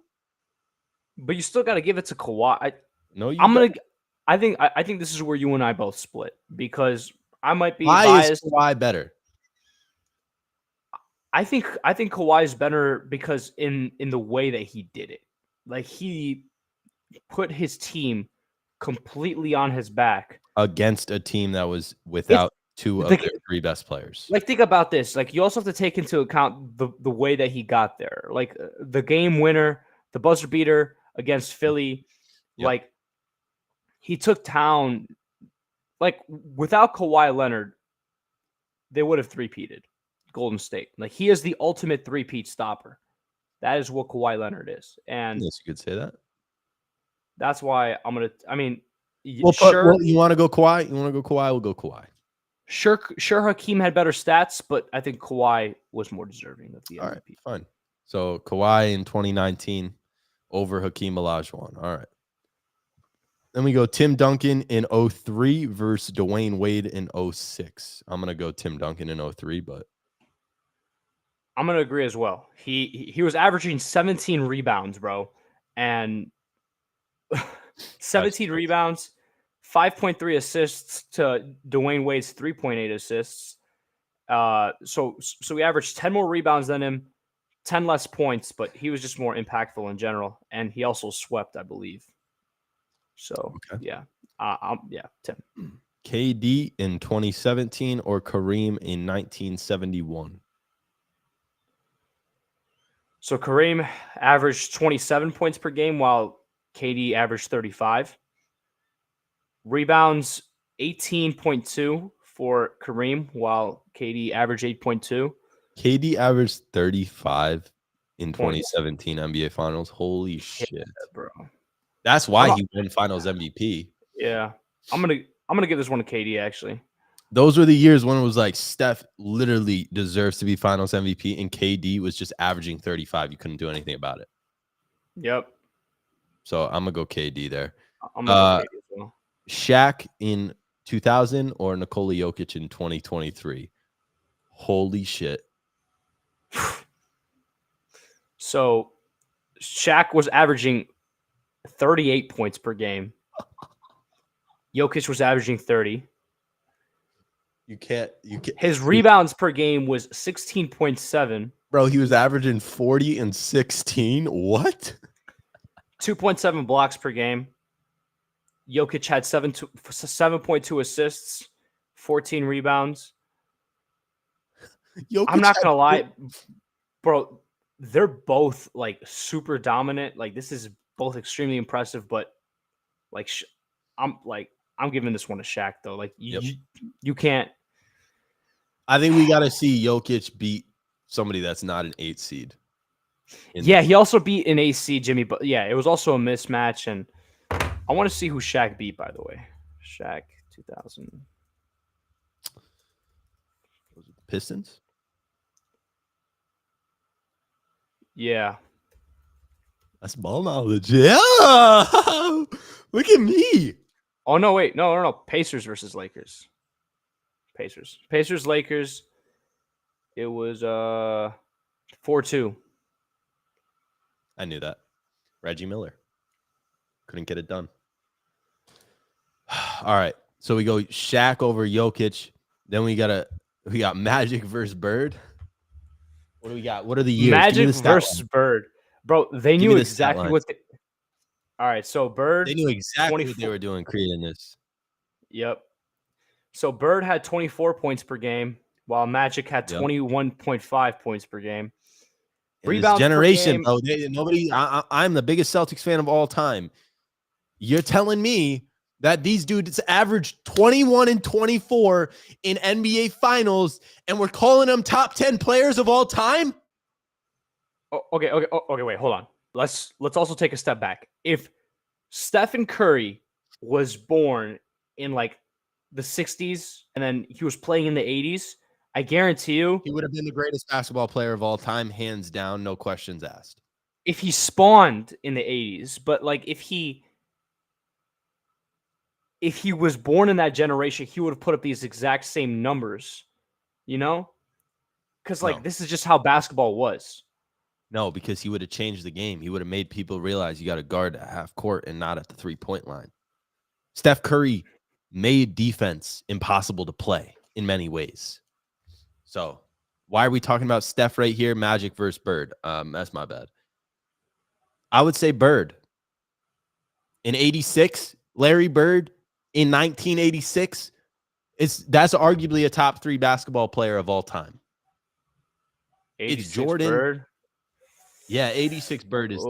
But you still got to give it to Kawhi. I think this is where you and I both split, because I might be biased. Why is Kawhi better? I think Kawhi is better because in the way that he did it. Like, he put his team completely on his back against a team that was without two of their three best players. Like, think about this. Like, you also have to take into account the way that he got there. Like, the game winner, the buzzer beater against Philly. Yep. Like, he took town. Like, without Kawhi Leonard, they would have three-peated Golden State. Like, he is the ultimate three-peat stopper. That is what Kawhi Leonard is. And yes, you could say that. That's why I'm going to – I mean, you want to go Kawhi? You want to go Kawhi? We'll go Kawhi. Sure, Hakeem had better stats, but I think Kawhi was more deserving of the MVP. All right, fine. So, Kawhi in 2019 over Hakeem Olajuwon. All right. Then we go Tim Duncan in 03 versus Dwayne Wade in 06. I'm going to go Tim Duncan in 03, but I'm going to agree as well. He was averaging 17 rebounds, bro. And 17 rebounds, 5.3 assists to Dwayne Wade's 3.8 assists. So he averaged 10 more rebounds than him, 10 less points, but he was just more impactful in general. And he also swept, I believe. So, okay. Yeah, Tim. KD in 2017 or Kareem in 1971? So Kareem averaged 27 points per game, while KD averaged 35. Rebounds, 18.2 for Kareem, while KD averaged 8.2. KD averaged 35 in 2017 NBA Finals. Holy shit, bro! That's why he won Finals MVP. Yeah, I'm gonna give this one to KD. Actually, those were the years when it was like Steph literally deserves to be Finals MVP, and KD was just averaging 35. You couldn't do anything about it. Yep. So I'm gonna go KD there. I'm gonna go KD as well. Shaq in 2000 or Nikola Jokic in 2023? Holy shit. So Shaq was averaging 38 points per game. Jokic was averaging 30. You can't. His rebounds per game was 16.7. Bro, he was averaging 40 and 16. What? 2.7 blocks per game. Jokic had 7.2 assists, 14 rebounds. I'm not going to lie, bro. They're both like super dominant. Like, this is both extremely impressive, but like I'm giving this one to Shaq though. Like you can't. I think we got to see Jokic beat somebody that's not an 8 seed. Yeah, he also beat an 8 seed, Jimmy, but yeah, it was also a mismatch, and I want to see who Shaq beat, by the way. Shaq 2000. Was it the Pistons? Yeah. That's ball knowledge. Yeah. Look at me. Oh no, wait, no. Pacers versus Lakers. Pacers, Lakers. It was 4-2. I knew that. Reggie Miller. Couldn't get it done. All right. So we go Shaq over Jokic. Then we got Magic versus Bird. What do we got? What are the years? Magic versus Bird. Bro, they knew exactly what all right, so Bird. They knew exactly what they were doing creating this. Yep. So Bird had 24 points per game, while Magic had 21.5 points per game. Rebounds generation, bro. I'm the biggest Celtics fan of all time. You're telling me that these dudes averaged 21 and 24 in NBA Finals, and we're calling them top 10 players of all time? Okay. Wait, hold on. Let's also take a step back. If Stephen Curry was born in like the 60s and then he was playing in the 80s, I guarantee you he would have been the greatest basketball player of all time, hands down, no questions asked. If he spawned in the 80s, but like if he was born in that generation, he would have put up these exact same numbers, you know? Because like this is just how basketball was. No, because he would have changed the game. He would have made people realize you got to guard at half court and not at the 3-point line. Steph Curry made defense impossible to play in many ways. So why are we talking about Steph right here? Magic versus Bird. That's my bad. I would say Bird. In 86, Larry Bird in 1986, that's arguably a top 3 basketball player of all time. It's Jordan. Bird. Yeah, 86 Bird is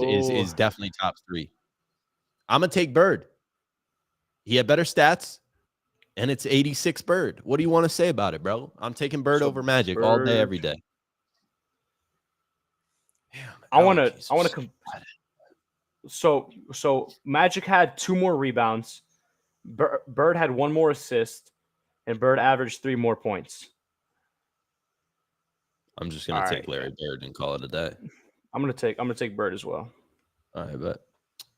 definitely top 3. I'm going to take Bird. He had better stats, and it's 86 Bird. What do you want to say about it, bro? I'm taking Bird over Magic all day, every day. Damn, I want to So Magic had 2 more rebounds. Bird had 1 more assist, and Bird averaged 3 more points. I'm just gonna take Larry Bird and call it a day. I'm gonna take Bird as well. All right,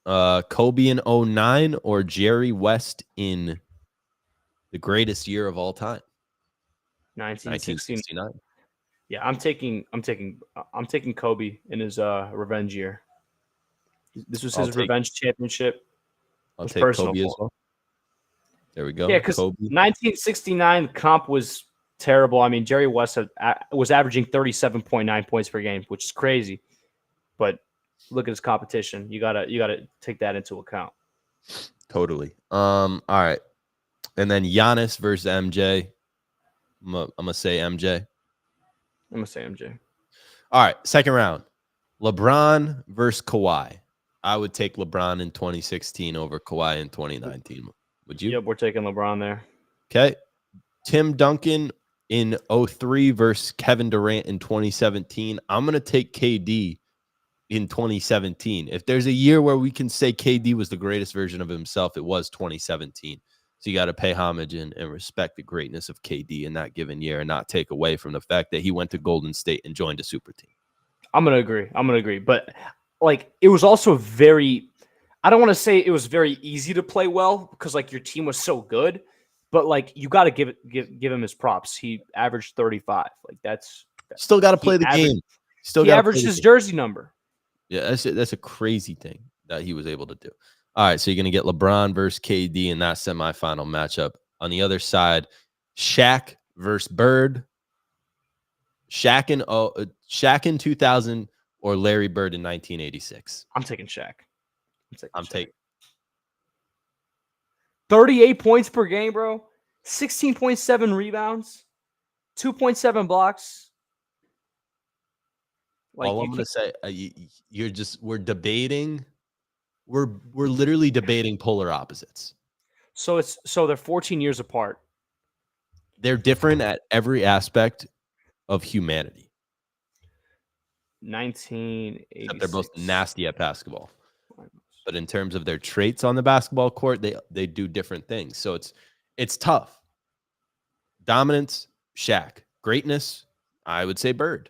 bet. Kobe in 09 or Jerry West in the greatest year of all time, 1969. Yeah, I'm taking Kobe in his revenge year. This was his revenge championship. I'll take Kobe as well. There we go. Yeah, because 1969 comp was terrible. I mean, Jerry West was averaging 37.9 points per game, which is crazy. But look at his competition. You gotta take that into account. Totally. All right. And then Giannis versus MJ. I'm gonna say MJ. All right, second round. LeBron versus Kawhi. I would take LeBron in 2016 over Kawhi in 2019. Would you? Yep, we're taking LeBron there. Okay. Tim Duncan in 03 versus Kevin Durant in 2017. I'm going to take KD in 2017. If there's a year where we can say KD was the greatest version of himself, it was 2017. So you got to pay homage and respect the greatness of KD in that given year and not take away from the fact that he went to Golden State and joined a super team. I'm going to agree. But like, it was also I don't want to say it was very easy to play well because like your team was so good, but like you got to give him his props. He averaged 35. Like that's still got to play the game. He averaged his jersey number. Yeah, that's a crazy thing that he was able to do. All right, so you're going to get LeBron versus KD in that semifinal matchup. On the other side, Shaq versus Bird. Shaq in 2000 or Larry Bird in 1986. I'm taking Shaq. I'm taking 38 points per game, bro. 16.7 rebounds, 2.7 blocks. Like, all I'm going to say, we're debating. We're literally debating polar opposites. So they're 14 years apart. They're different at every aspect of humanity. 1986. Except they're both nasty at basketball. But in terms of their traits on the basketball court, they do different things. So it's tough. Dominance, Shaq. Greatness, I would say Bird.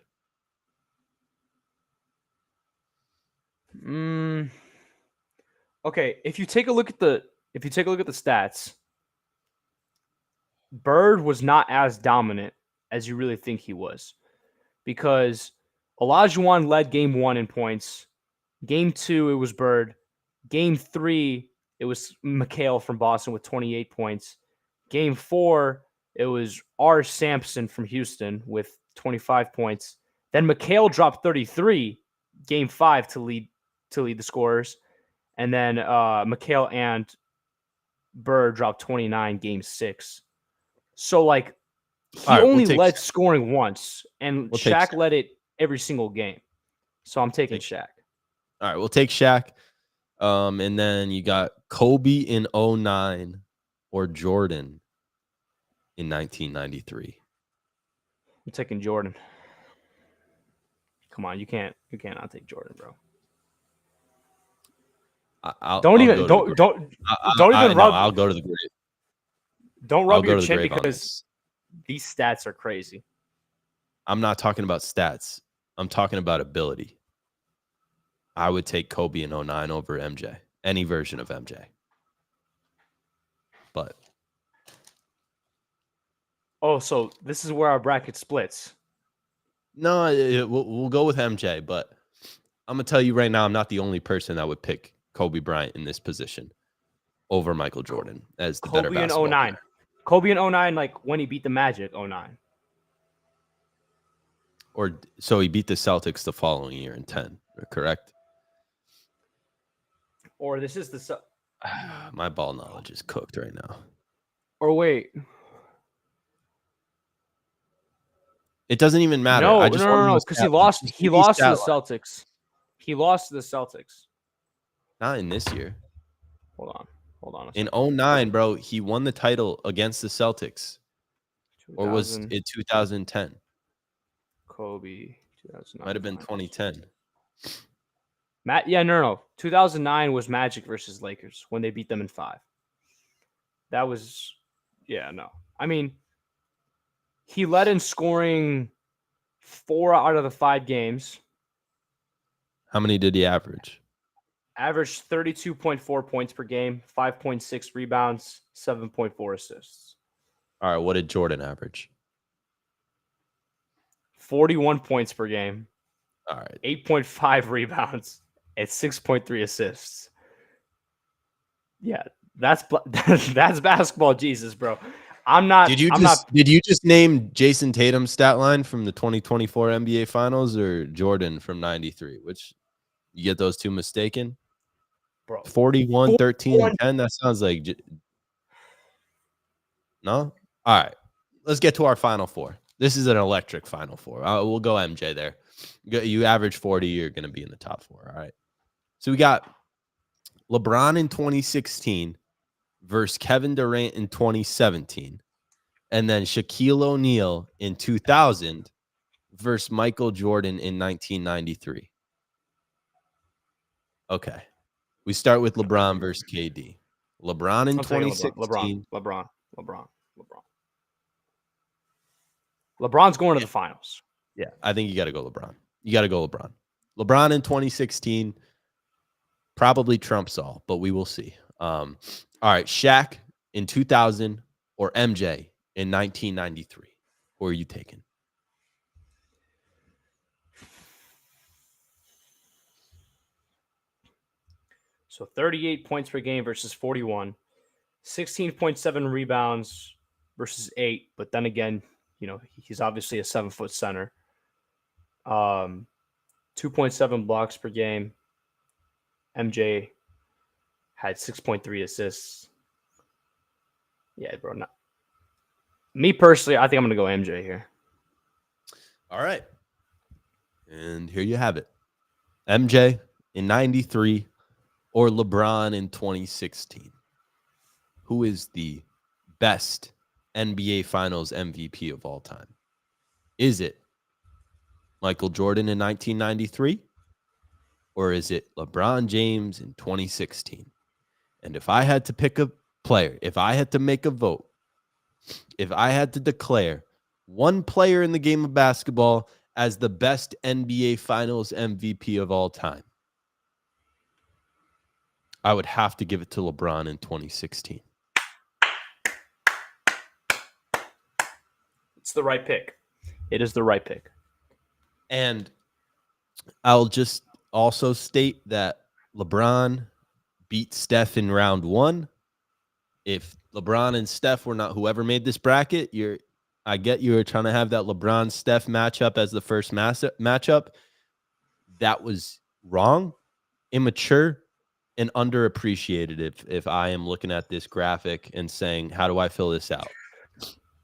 Okay, if you take a look at the stats, Bird was not as dominant as you really think he was, because Olajuwon led game 1 in points. Game 2, it was Bird. Game 3, it was McHale from Boston with 28 points. Game 4, it was R. Sampson from Houston with 25 points. Then McHale dropped 33 game 5 to lead the scorers. And then McHale and Bird dropped 29 game 6. So, like, he only led scoring once, and Shaq led it every single game. So I'm taking Shaq. All right, we'll take Shaq. And then you got Kobe in 2009 or Jordan in 1993. I'm taking Jordan. Come on, you can't not take Jordan, bro. I'll go to the grave. Don't rub your chin because these stats are crazy. I'm not talking about stats. I'm talking about ability. I would take Kobe in 2009 over MJ. Any version of MJ. But. Oh, so this is where our bracket splits. No, we'll go with MJ, but I'm going to tell you right now, I'm not the only person that would pick Kobe Bryant in this position over Michael Jordan as the better basketball player. Kobe in 2009, like when he beat the Magic, 2009. Or so he beat the Celtics the following year in 10, correct? Or this is the my ball knowledge is cooked right now. Or wait. It doesn't even matter. No, because he lost to the Celtics. He lost to the Celtics. Not in this year. Hold on. In 2009, bro, he won the title against the Celtics. Or was it 2010? Kobe, 2009. Might have been 2010. No. 2009 was Magic versus Lakers when they beat them in 5. That was, I mean, he led in scoring 4 out of the 5 games. How many did he average? Averaged 32.4 points per game, 5.6 rebounds, 7.4 assists. All right, what did Jordan average? 41 points per game. All right. 8.5 rebounds and 6.3 assists. Yeah, that's basketball Jesus, bro. I'm not. Did you just name Jayson Tatum's stat line from the 2024 NBA Finals or Jordan from 93? Which you get those two mistaken? Bro, 41, 13, and 10. That sounds like no. All right, let's get to our Final Four. This is an electric Final Four. We'll go MJ there. You average 40, you're going to be in the top 4. All right. So we got LeBron in 2016 versus Kevin Durant in 2017, and then Shaquille O'Neal in 2000 versus Michael Jordan in 1993. Okay. We start with LeBron versus KD. LeBron in 2016. LeBron. LeBron's going to the finals. Yeah, I think you got to go LeBron. LeBron in 2016 probably trumps all, but we will see. All right, Shaq in 2000 or MJ in 1993. Who are you taking? So 38 points per game versus 41, 16.7 rebounds versus 8. But then again, he's obviously a 7-foot center. 2.7 blocks per game. MJ had 6.3 assists. Yeah, bro. Me personally, I think I'm going to go MJ here. All right. And here you have it. MJ in 93 or LeBron in 2016. Who is the best NBA Finals MVP of all time? Is it Michael Jordan in 1993? Or is it LeBron James in 2016? And if I had to pick a player, if I had to make a vote, if I had to declare one player in the game of basketball as the best NBA Finals MVP of all time, I would have to give it to LeBron in 2016. It's the right pick. It is the right pick. And I'll just also state that LeBron beat Steph in round 1. If LeBron and Steph were not whoever made this bracket, I get you were trying to have that LeBron-Steph matchup as the first matchup. That was wrong, immature, and underappreciated if I am looking at this graphic and saying, how do I fill this out?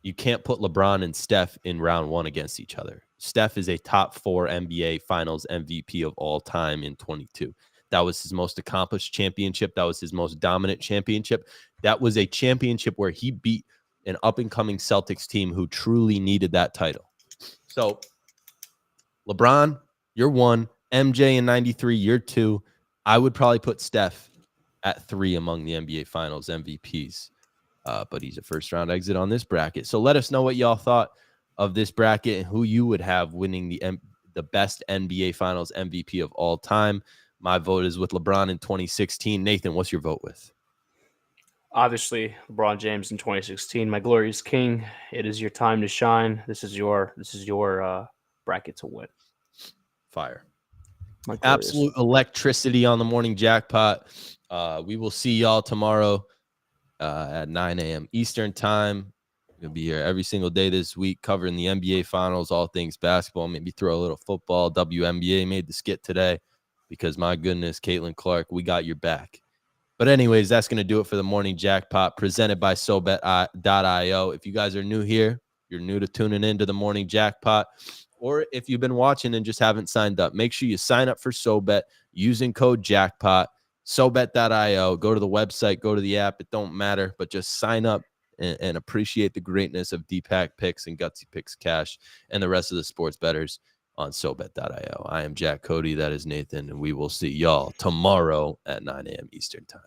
You can't put LeBron and Steph in round 1 against each other. Steph is a top 4 NBA Finals MVP of all time in 22. That was his most accomplished championship. That was his most dominant championship. That was a championship where he beat an up-and-coming Celtics team who truly needed that title. So, LeBron, you're 1. MJ in 93, you're 2. I would probably put Steph at 3 among the NBA Finals MVPs. But he's a first-round exit on this bracket. So let us know what y'all thought of this bracket and who you would have winning the best NBA Finals MVP of all time. My vote is with LeBron in 2016. Nathan, what's your vote with? Obviously, LeBron James in 2016. My glorious king. It is your time to shine. This is your bracket to win. Fire. Absolute electricity on the morning jackpot. We will see y'all tomorrow at 9 a.m. Eastern time. We'll be here every single day this week covering the NBA Finals, all things basketball, maybe throw a little football. WNBA made the skit today because, my goodness, Caitlin Clark, we got your back. But anyways, that's going to do it for the morning jackpot presented by SoBet.io. If you guys are new here, you're new to tuning into the morning jackpot, or if you've been watching and just haven't signed up, make sure you sign up for SoBet using code jackpot. SoBet.io. Go to the website, go to the app. It don't matter, but just sign up and appreciate the greatness of Deepak Picks and Gutsy Picks Cash and the rest of the sports bettors on SoBet.io. I am Jack Cody. That is Nathan, and we will see y'all tomorrow at 9 a.m. Eastern time.